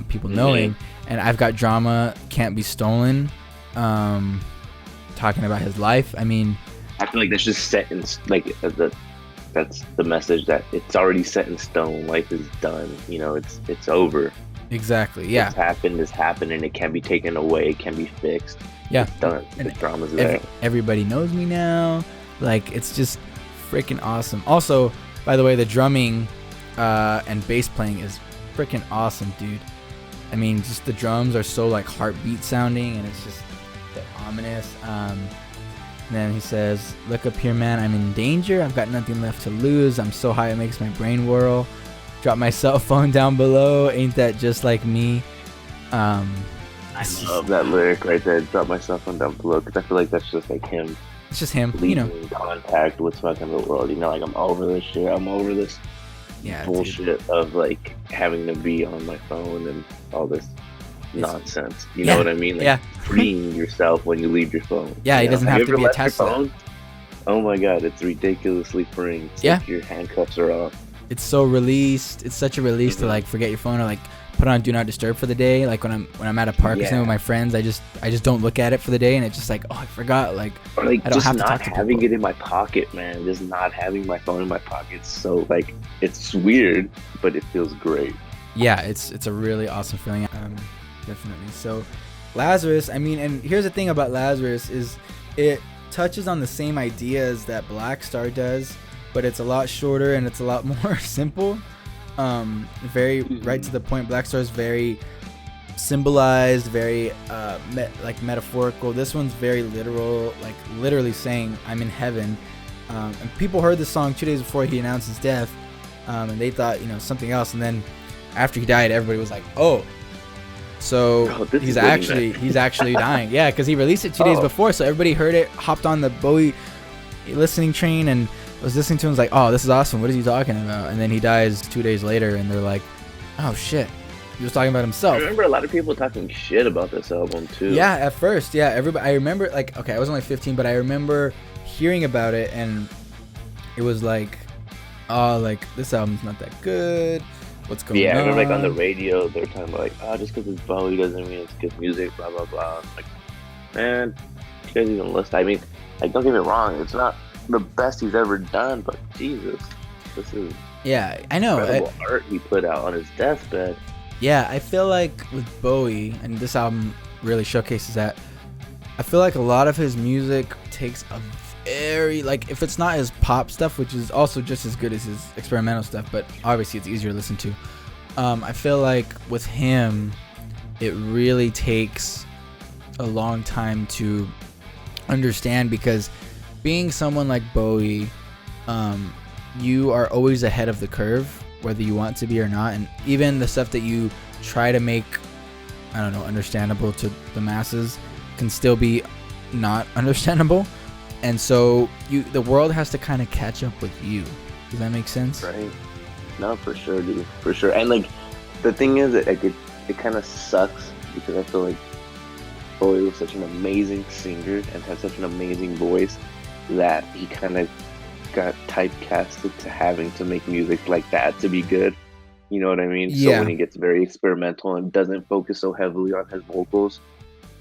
Speaker 1: people knowing. And I've Got Drama, Can't Be Stolen, talking about his life. I mean,
Speaker 2: I feel like that's just set in like that's the message, that it's already set in stone. Life is done. You know, it's over.
Speaker 1: Exactly. Yeah.
Speaker 2: What's happened is happened, and it can't be taken away. It can be fixed.
Speaker 1: Yeah.
Speaker 2: It's done.
Speaker 1: And
Speaker 2: the drama's there.
Speaker 1: Everybody knows me now. Like, it's just freaking awesome. Also, by the way, the drumming and bass playing is freaking awesome, dude. I mean, just the drums are so like heartbeat sounding, and it's just ominous. And then he says, "Look up here, man. I'm in danger. I've got nothing left to lose. I'm so high it makes my brain whirl. Drop my cell phone down below. Ain't that just like me?"
Speaker 2: I love that lyric right there. Drop my cell phone down below, because I feel like that's just like him.
Speaker 1: It's just him,
Speaker 2: you know, in contact with fucking the world. You know, like, I'm over this shit. I'm over this bullshit of like having to be on my phone and all this nonsense. You know what I mean? Like, freeing yourself when you leave your phone.
Speaker 1: Yeah, he doesn't have to be attached to it.
Speaker 2: Oh my god, it's ridiculously freeing. It's like your handcuffs are off.
Speaker 1: It's so released. It's such a release to like forget your phone or like put on Do Not Disturb for the day. Like when I'm at a park or something with my friends, I just don't look at it for the day, and it's just like, oh, I forgot. Like,
Speaker 2: or like,
Speaker 1: I don't
Speaker 2: just
Speaker 1: have to
Speaker 2: not
Speaker 1: talk to
Speaker 2: having
Speaker 1: people.
Speaker 2: it in my pocket, man. Just not having my phone in my pocket. So like, it's weird, but it feels great.
Speaker 1: Yeah, it's a really awesome feeling. Definitely. So Lazarus, I mean, and here's the thing about Lazarus is it touches on the same ideas that Blackstar does, but it's a lot shorter and it's a lot more simple. Very right to the point. Blackstar is very symbolized, very like metaphorical. This one's very literal, like literally saying I'm in heaven. And people heard this song 2 days before he announced his death, and they thought, you know, something else. And then after he died, everybody was like, oh, so he's actually dying. Yeah, because he released it 2 days before, so everybody heard it, hopped on the Bowie listening train, and was listening to him. Was like, oh, this is awesome. What is he talking about? And then he dies 2 days later, and they're like, oh shit, he was talking about himself.
Speaker 2: I remember a lot of people talking shit about this album too.
Speaker 1: Yeah, at first, yeah, everybody. I remember, like, okay, I was only 15, but I remember hearing about it, and it was like, oh, like, this album's not that good. What's going on?
Speaker 2: Yeah, I remember, like, on the radio, they were talking about, like, oh, just because it's Bowie doesn't mean it's good music, blah, blah, blah. Like, man, you guys even listen? I mean, like, don't get me wrong, it's not the best he's ever done, but Jesus, this is
Speaker 1: I know
Speaker 2: incredible art he put out on his deathbed.
Speaker 1: Yeah, I feel like with Bowie, and this album really showcases that, I feel like a lot of his music takes a very, like, if it's not his pop stuff, which is also just as good as his experimental stuff, but obviously it's easier to listen to. I feel like with him, it really takes a long time to understand, because being someone like Bowie, you are always ahead of the curve, whether you want to be or not. And even the stuff that you try to make, I don't know, understandable to the masses can still be not understandable. And so the world has to kind of catch up with you. Does that make sense?
Speaker 2: Right. No, for sure, dude. For sure. And like, the thing is that, like, it kind of sucks, because I feel like Bowie was such an amazing singer and had such an amazing voice that he kind of got typecasted to having to make music like that to be good. You know what I mean?
Speaker 1: Yeah.
Speaker 2: So when he gets very experimental and doesn't focus so heavily on his vocals,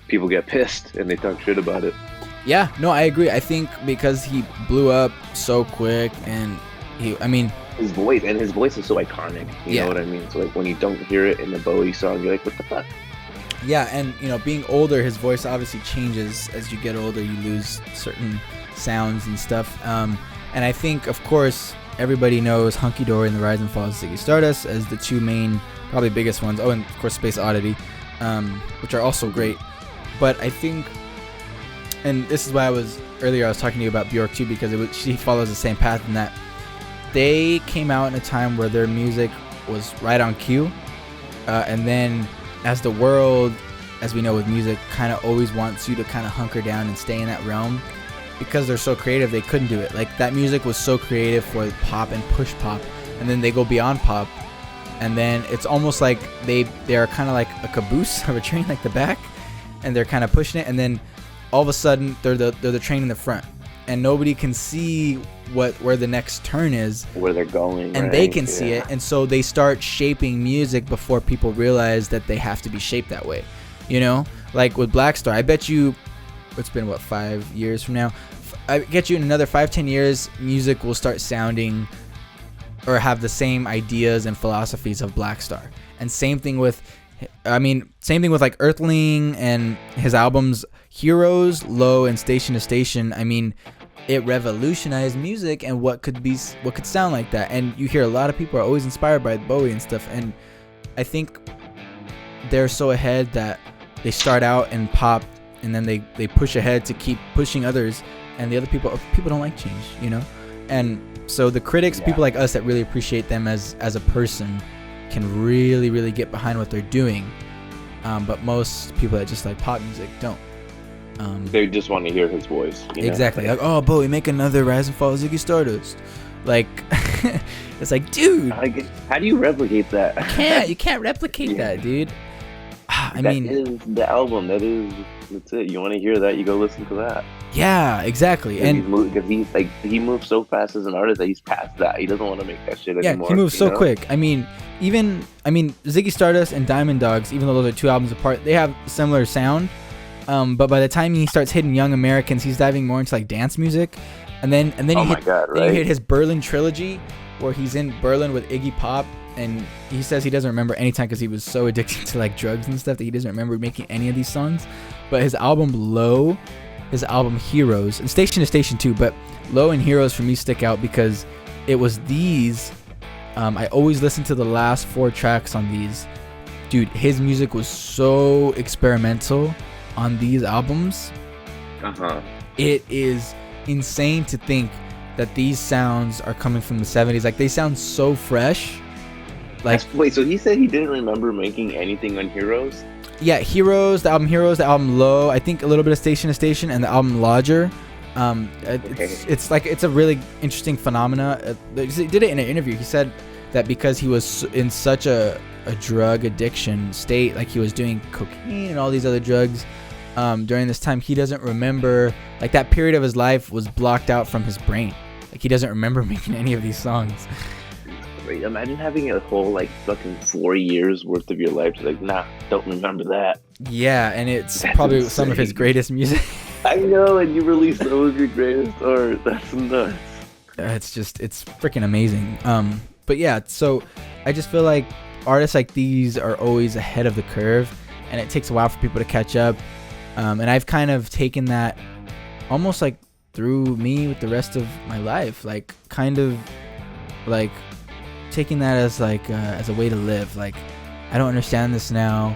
Speaker 2: people get pissed and they talk shit about it.
Speaker 1: Yeah, no, I agree. I think because he blew up so quick, and his voice is so iconic. You know what I mean? So like, when you don't hear it in the Bowie song, you're like, what the fuck? Yeah, and you know, being older, his voice obviously changes as you get older. You lose certain sounds and stuff. And I think, of course, everybody knows Hunky Dory and The Rise and Fall of Ziggy Stardust as the two main, probably biggest ones. Oh, and of course Space Oddity, which are also great. But I think, and this is why I was talking to you about Bjork too, because she follows the same path in that they came out in a time where their music was right on cue, and then as the world, as we know with music, kind of always wants you to kind of hunker down and stay in that realm, because they're so creative, they couldn't do it. Like, that music was so creative for pop and push pop, and then they go beyond pop, and then it's almost like they're kind of like a caboose of a train, like the back, and they're kind of pushing it, and then all of a sudden they're the train in the front, and nobody can see where the next turn is,
Speaker 2: where they're going,
Speaker 1: and
Speaker 2: right?
Speaker 1: they can see it, and so they start shaping music before people realize that they have to be shaped that way, you know. Like with Blackstar, I bet you it's been 5 years from now, I get you in another 5-10 years, music will start sounding or have the same ideas and philosophies of Blackstar. And same thing with like Earthling and his albums Heroes, Low, and Station to Station. I mean, it revolutionized music and what could sound like that. And you hear a lot of people are always inspired by Bowie and stuff, and I think they're so ahead that they start out in pop and then they push ahead to keep pushing others, and the other people don't like change, you know. And so the critics, people like us that really appreciate them as a person, can really, really get behind what they're doing. But most people that just like pop music don't.
Speaker 2: They just want to hear his voice. You know?
Speaker 1: Exactly. Like, oh, Bowie, make another Rise and Fall of Ziggy Stardust. Like, it's like, dude.
Speaker 2: How do you replicate that?
Speaker 1: You can't replicate that, dude.
Speaker 2: That is the album. That's it. You want to hear that? You go listen to that.
Speaker 1: Yeah, exactly. And
Speaker 2: he moves so fast as an artist that he's past that. He doesn't want to make that shit anymore.
Speaker 1: Yeah, he moves so quick. I mean, Ziggy Stardust and Diamond Dogs, even though those are 2 albums apart, they have similar sound. But by the time he starts hitting young Americans, he's diving more into like dance music, and then you hit his Berlin trilogy, where he's in Berlin with Iggy Pop, and he says he doesn't remember any time because he was so addicted to like drugs and stuff that he doesn't remember making any of these songs. But his album Low, his album Heroes, and Station to Station too, but Low and Heroes for me stick out because it was these. I always listen to the last 4 tracks on these. Dude, his music was so experimental on these albums. It is insane to think that these sounds are coming from the 70s. Like, they sound so fresh. Like,
Speaker 2: wait, so he said he didn't remember making anything on Heroes?
Speaker 1: Yeah, Heroes, the album Low, I think a little bit of Station to Station, and the album Lodger. It's a really interesting phenomena. He did it in an interview. He said that because he was in such a drug addiction state, like he was doing cocaine and all these other drugs during this time, he doesn't remember, like, that period of his life was blocked out from his brain. Like, he doesn't remember making any of these songs.
Speaker 2: Imagine having a whole like fucking 4 years worth of your life to like, nah, don't remember that.
Speaker 1: Yeah, and that's probably insane. Some of his greatest music.
Speaker 2: I know, and you release some of your greatest art. That's nuts.
Speaker 1: It's freaking amazing. But yeah, so I just feel like artists like these are always ahead of the curve, and it takes a while for people to catch up. And I've kind of taken that almost like through me with the rest of my life, like kind of like taking that as like as a way to live. Like, I don't understand this now,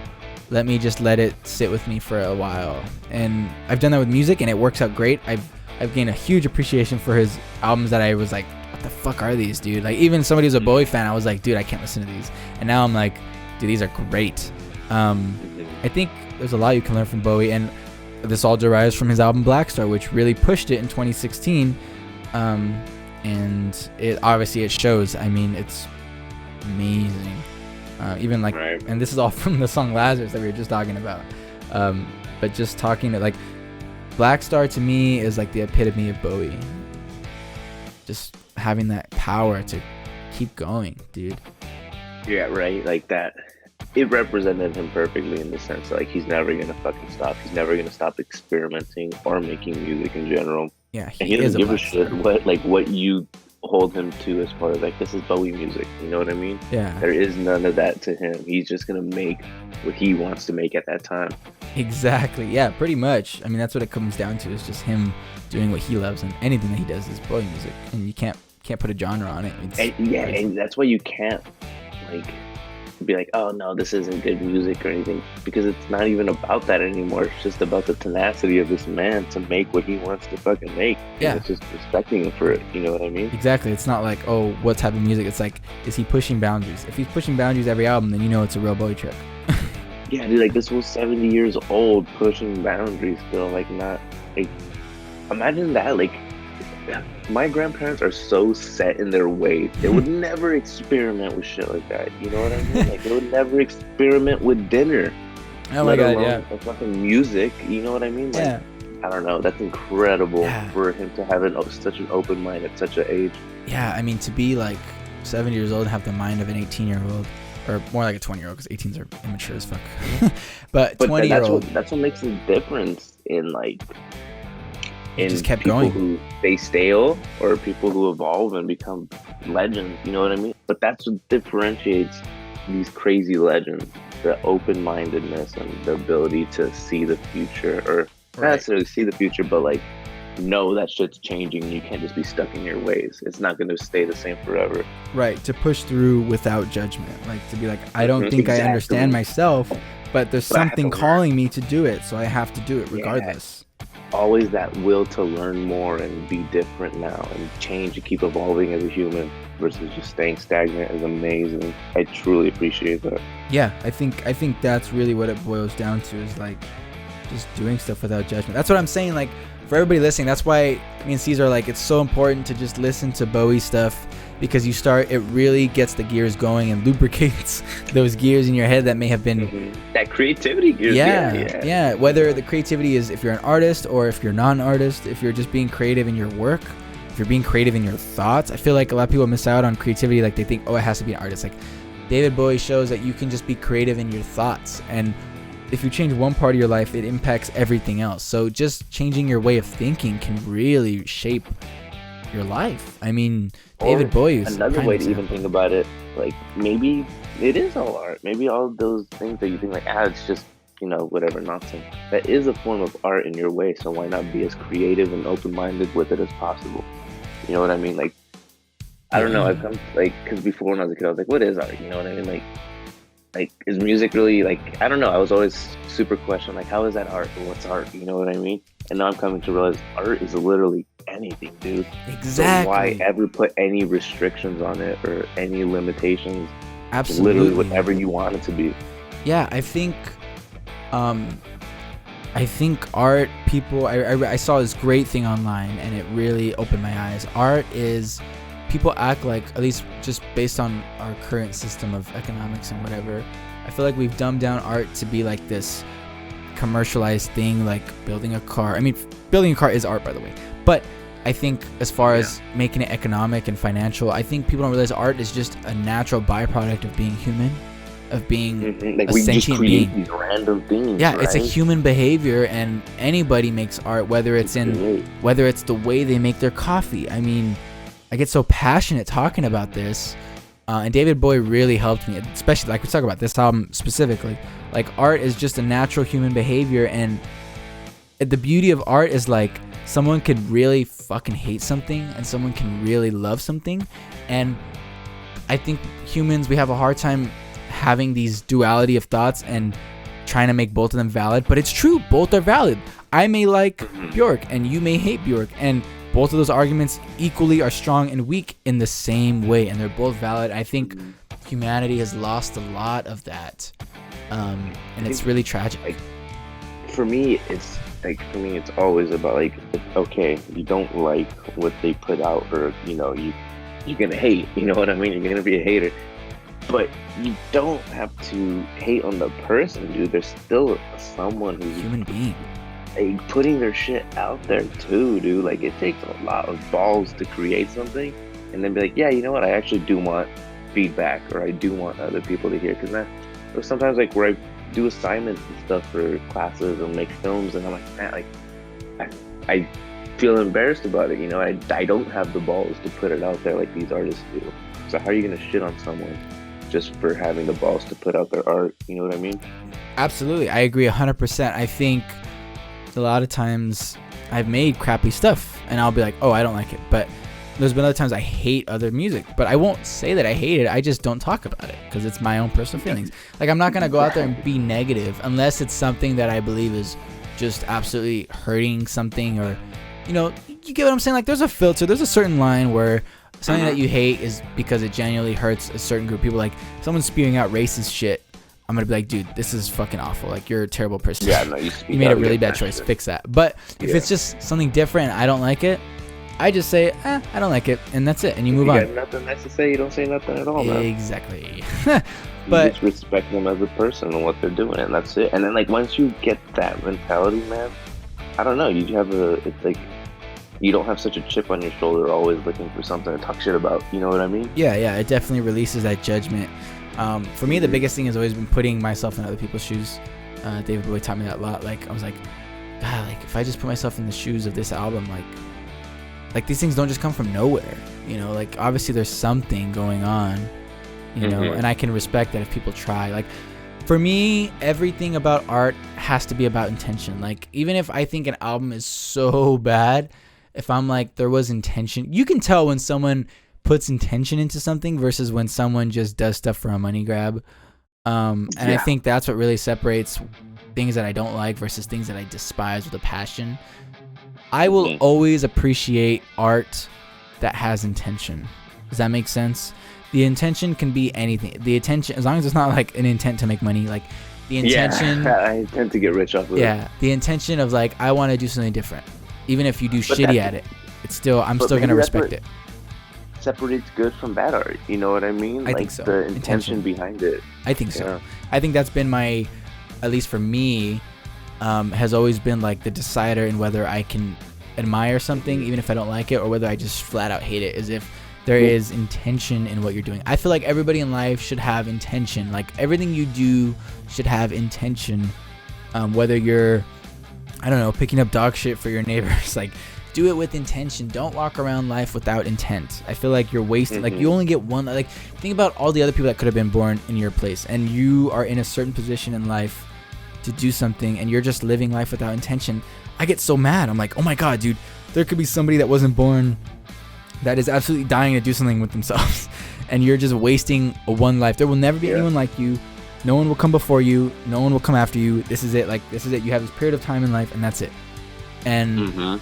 Speaker 1: let me just let it sit with me for a while. And I've done that with music, and it works out great. I've gained a huge appreciation for his albums that I was like, what the fuck are these, dude? Like, even somebody who's a Bowie fan, I was like, dude, I can't listen to these. And now I'm like, dude, these are great. I think there's a lot you can learn from Bowie, and this all derives from his album Blackstar, which really pushed it in 2016. And it shows. I mean, it's amazing. Even like, right. And this is all from the song Lazarus that we were just talking about. But just talking to, like, Blackstar to me is like the epitome of Bowie. Just having that power to keep going, dude.
Speaker 2: Yeah, right. Like that. It represented him perfectly in the sense that, like, he's never gonna fucking stop. He's never gonna stop experimenting or making music in general.
Speaker 1: Yeah,
Speaker 2: he doesn't give a shit what you hold him to as far as like, this is Bowie music. You know what I mean?
Speaker 1: Yeah.
Speaker 2: There is none of that to him. He's just gonna make what he wants to make at that time.
Speaker 1: Exactly. Yeah, pretty much. I mean, that's what it comes down to. Is just him doing what he loves, and anything that he does is Bowie music, and you can't put a genre on it.
Speaker 2: And that's why you can't like be like, oh no, this isn't good music or anything, because it's not even about that anymore. It's just about the tenacity of this man to make what he wants to fucking make.
Speaker 1: Yeah,
Speaker 2: and it's just respecting him for it. You know what I mean?
Speaker 1: Exactly. It's not like, oh, what type of music. It's like, is he pushing boundaries? If he's pushing boundaries every album, then you know it's a real Bowie track.
Speaker 2: Yeah, dude, like, this was 70 years old pushing boundaries still. Like, not like, imagine that. Like, my grandparents are so set in their ways. They would never experiment with shit like that. You know what I mean? Like, they would never experiment with dinner.
Speaker 1: Oh my god, yeah.
Speaker 2: Fucking music. You know what I mean? Like,
Speaker 1: yeah.
Speaker 2: I don't know. That's incredible
Speaker 1: Yeah.
Speaker 2: for him to have such an open mind at such an age.
Speaker 1: Yeah, I mean, to be like 7 years old and have the mind of an 18-year-old, or more like a 20-year-old, because 18s are immature as fuck. But 20-year-old,
Speaker 2: that's what makes the difference in like in
Speaker 1: just kept
Speaker 2: people
Speaker 1: going.
Speaker 2: who stay stale or people who evolve and become legends. You know what I mean? But that's what differentiates these crazy legends: the open-mindedness and the ability to see the future, or not
Speaker 1: Right.
Speaker 2: necessarily see the future, but like know that shit's changing. You can't just be stuck in your ways. It's not going to stay the same forever.
Speaker 1: Right, to push through without judgment. Like, to be like, I don't think I understand myself, but there's
Speaker 2: But I have
Speaker 1: something
Speaker 2: to learn.
Speaker 1: calling me to do it, so I have to do it regardless.
Speaker 2: Always that will to learn more and be different now and change and keep evolving as a human versus just staying stagnant is amazing. I truly appreciate that.
Speaker 1: Yeah, I think that's really what it boils down to, is like just doing stuff without judgment. That's what I'm saying. Like, for everybody listening, that's why me and Caesar are like, it's so important to just listen to Bowie stuff, because it really gets the gears going and lubricates those gears in your head that may have been
Speaker 2: That creativity gears.
Speaker 1: yeah. Whether the creativity is, if you're an artist or if you're not an artist, if you're just being creative in your work, if you're being creative in your thoughts. I feel like a lot of people miss out on creativity. Like, they think, oh, it has to be an artist. Like, David Bowie shows that you can just be creative in your thoughts, and if you change one part of your life, it impacts everything else. So just changing your way of thinking can really shape your life. I mean, David Bowie is
Speaker 2: another way to even think about it. Like, maybe it is all art. Maybe all those things that you think like, it's just, whatever nonsense. That is a form of art in your way. So why not be as creative and open-minded with it as possible? You know what I mean? Like, I don't know. I've come because before when I was a kid, I was like, what is art? You know what I mean? Like, is music really, like, I don't know. I was always super questioning, like, how is that art? What's art? You know what I mean? And now I'm coming to realize art is literally anything, dude.
Speaker 1: Exactly.
Speaker 2: So why ever put any restrictions on it or any limitations?
Speaker 1: Absolutely.
Speaker 2: Literally whatever you want it to be.
Speaker 1: Yeah, I think art, people, I saw this great thing online and it really opened my eyes. Art is, people act like, at least just based on our current system of economics and whatever, I feel like we've dumbed down art to be like this commercialized thing, like building a car. I mean, building a car is art, by the way, but I think as far as making it economic and financial, I think people don't realize art is just a natural byproduct of being human, of being
Speaker 2: like
Speaker 1: a
Speaker 2: we just
Speaker 1: sentient
Speaker 2: create
Speaker 1: being.
Speaker 2: these random things.
Speaker 1: Yeah,
Speaker 2: right?
Speaker 1: it's a human behavior, and anybody makes art, whether it's the way they make their coffee. I mean, I get so passionate talking about this, and David Bowie really helped me, especially like we talk about this album specifically. Like, art is just a natural human behavior, and the beauty of art is like someone could really fucking hate something and someone can really love something. And I think humans, we have a hard time having these duality of thoughts and trying to make both of them valid, but it's true, both are valid. I may like Bjork and you may hate Bjork, and both of those arguments equally are strong and weak in the same way, and they're both valid. I think humanity has lost a lot of that, and it's really tragic.
Speaker 2: Like, for me, it's always about like, okay, you don't like what they put out, or you're gonna hate. You know what I mean? You're gonna be a hater, but you don't have to hate on the person, dude. There's still someone who's
Speaker 1: Human being.
Speaker 2: Like, putting their shit out there too, dude. Like, it takes a lot of balls to create something and then be like, yeah, you know what? I actually do want feedback, or I do want other people to hear. Because there's sometimes like where I do assignments and stuff for classes and make films, and I'm like, man, like I feel embarrassed about it. I don't have the balls to put it out there like these artists do. So how are you gonna shit on someone just for having the balls to put out their art? You know what I mean?
Speaker 1: Absolutely, I agree 100%. I think a lot of times I've made crappy stuff and I'll be like, oh, I don't like it. But there's been other times I hate other music, but I won't say that I hate it. I just don't talk about it because it's my own personal feelings. Like, I'm not going to go out there and be negative unless it's something that I believe is just absolutely hurting something, or, you get what I'm saying? Like, there's a filter, there's a certain line where something that you hate is because it genuinely hurts a certain group of people. Like, someone spewing out racist shit, I'm going to be like, dude, this is fucking awful. Like, you're a terrible person.
Speaker 2: Yeah, no, you
Speaker 1: made a really bad choice. Fix that. But if it's just something different and I don't like it, I just say, I don't like it, and that's it, and you move on.
Speaker 2: You got nothing nice to say, you don't say nothing at all, man.
Speaker 1: Exactly.
Speaker 2: But you just respect them as a person and what they're doing, and that's it. And then, like, once you get that mentality, man, I don't know. It's like you don't have such a chip on your shoulder, always looking for something to talk shit about. You know what I mean?
Speaker 1: Yeah, it definitely releases that judgment. For me, the biggest thing has always been putting myself in other people's shoes. David Bowie taught me that a lot. Like, I was like, God, like if I just put myself in the shoes of this album, like these things don't just come from nowhere. You know, like obviously there's something going on. You know, and I can respect that if people try. Like, for me, everything about art has to be about intention. Like, even if I think an album is so bad, if I'm like, there was intention, you can tell when someone puts intention into something versus when someone just does stuff for a money grab. I think that's what really separates things that I don't like versus things that I despise with a passion. I will always appreciate art that has intention. Does that make sense? The intention can be anything. The intention, as long as it's not like an intent to make money, like the intention.
Speaker 2: Yeah, I intend to get rich off of it.
Speaker 1: Yeah, the intention of like, I want to do something different. Even if you do shitty at it, I'm still gonna respect it.
Speaker 2: Separates good from bad art. You know what I mean?
Speaker 1: I think so.
Speaker 2: The intention behind it.
Speaker 1: I think so. I think that's been my, at least for me, has always been like the decider in whether I can admire something, even if I don't like it, or whether I just flat out hate it, is if there is intention in what you're doing. I feel like everybody in life should have intention. Like everything you do should have intention. Whether you're, I don't know, picking up dog shit for your neighbors, like do it with intention. Don't walk around life without intent. I feel like you're wasting, like you only get one, like think about all the other people that could have been born in your place, and you are in a certain position in life to do something and you're just living life without intention. I get so mad. I'm like, oh my God, dude, there could be somebody that wasn't born that is absolutely dying to do something with themselves, and you're just wasting one life. There will never be anyone like you. No one will come before you. No one will come after you. This is it. Like, this is it. You have this period of time in life, and that's it. And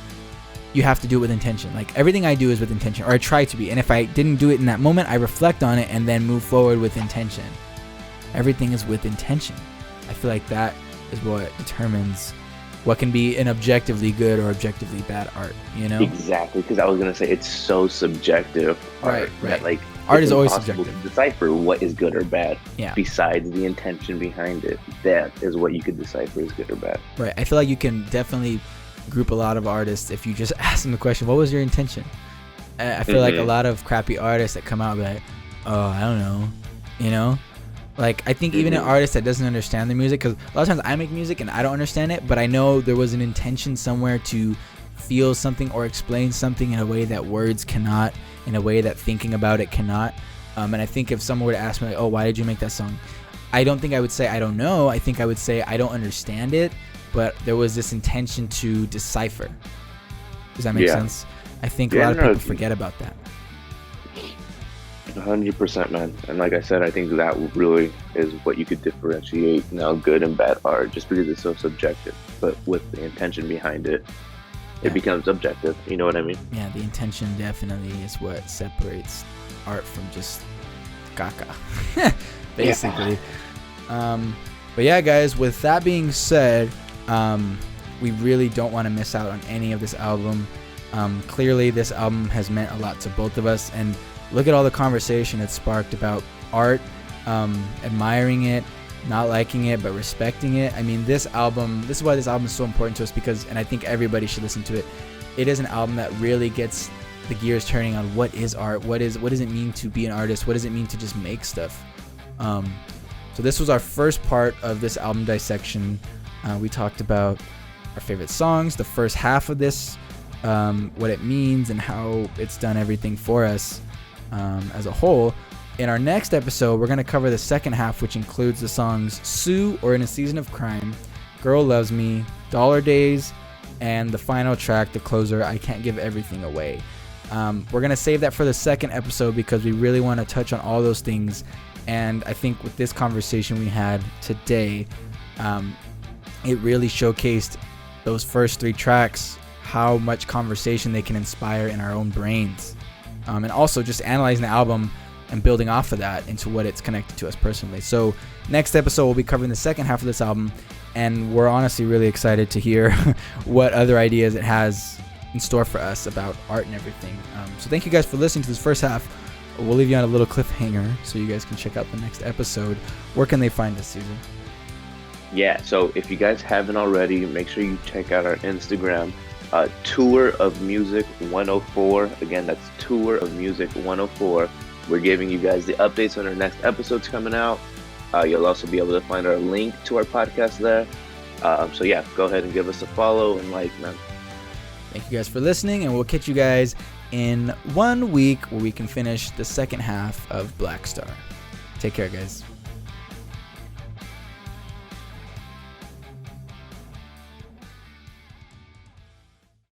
Speaker 1: you have to do it with intention. Like, everything I do is with intention, or I try to be. And if I didn't do it in that moment, I reflect on it and then move forward with intention. Everything is with intention. I feel like that is what determines what can be an objectively good or objectively bad art, you know?
Speaker 2: Exactly, because I was going to say it's so subjective.
Speaker 1: Right.
Speaker 2: That, like,
Speaker 1: art is always
Speaker 2: impossible
Speaker 1: subjective.
Speaker 2: to decipher what is good or bad.
Speaker 1: Yeah.
Speaker 2: Besides the intention behind it, that is what you could decipher as good or bad.
Speaker 1: Right. I feel like you can definitely group a lot of artists if you just ask them the question, what was your intention? I feel like a lot of crappy artists that come out like, oh, I don't know, you know? Like, I think even an artist that doesn't understand the music, because a lot of times I make music and I don't understand it, but I know there was an intention somewhere to feel something or explain something in a way that words cannot, in a way that thinking about it cannot. And I think if someone were to ask me, like, oh, why did you make that song? I don't think I would say I don't know. I think I would say I don't understand it, but there was this intention to decipher. Does that make sense? I think a lot of people forget about that.
Speaker 2: 100%, man. And like I said, I think that really is what you could differentiate good and bad art, just because it's so subjective. But with the intention behind it, it becomes objective. You know what I mean? Yeah,
Speaker 1: the intention definitely is what separates art from just caca, basically. But yeah, guys, with that being said, we really don't want to miss out on any of this album. Clearly, this album has meant a lot to both of us, and look at all the conversation it sparked about art, admiring it, not liking it, but respecting it. I mean, this is why this album is so important to us, because, and I think everybody should listen to it. It is an album that really gets the gears turning on what is art, what does it mean to be an artist, what does it mean to just make stuff. So this was our first part of this album dissection. We talked about our favorite songs, the first half of this, what it means and how it's done everything for us. As a whole. In our next episode, we're going to cover the second half, which includes the songs Sue or In a Season of Crime, Girl Loves Me, Dollar Days, and the final track, the closer, I Can't Give Everything Away. We're going to save that for the second episode because we really want to touch on all those things. And I think with this conversation we had today, it really showcased those first three tracks, how much conversation they can inspire in our own brains. And also just analyzing the album and building off of that into what it's connected to us personally. So next episode, we'll be covering the second half of this album, and we're honestly really excited to hear what other ideas it has in store for us about art and everything. So thank you guys for listening to this first half. We'll leave you on a little cliffhanger so you guys can check out the next episode. Where can they find us, Susan?
Speaker 2: Yeah, so if you guys haven't already, make sure you check out our Instagram, Tour of Music 104. Again, that's Tour of Music 104. We're giving you guys the updates on our next episodes coming out. You'll also be able to find our link to our podcast there. So yeah, go ahead and give us a follow and like, man.
Speaker 1: Thank you guys for listening, and we'll catch you guys in 1 week where we can finish the second half of Blackstar. Take care, guys.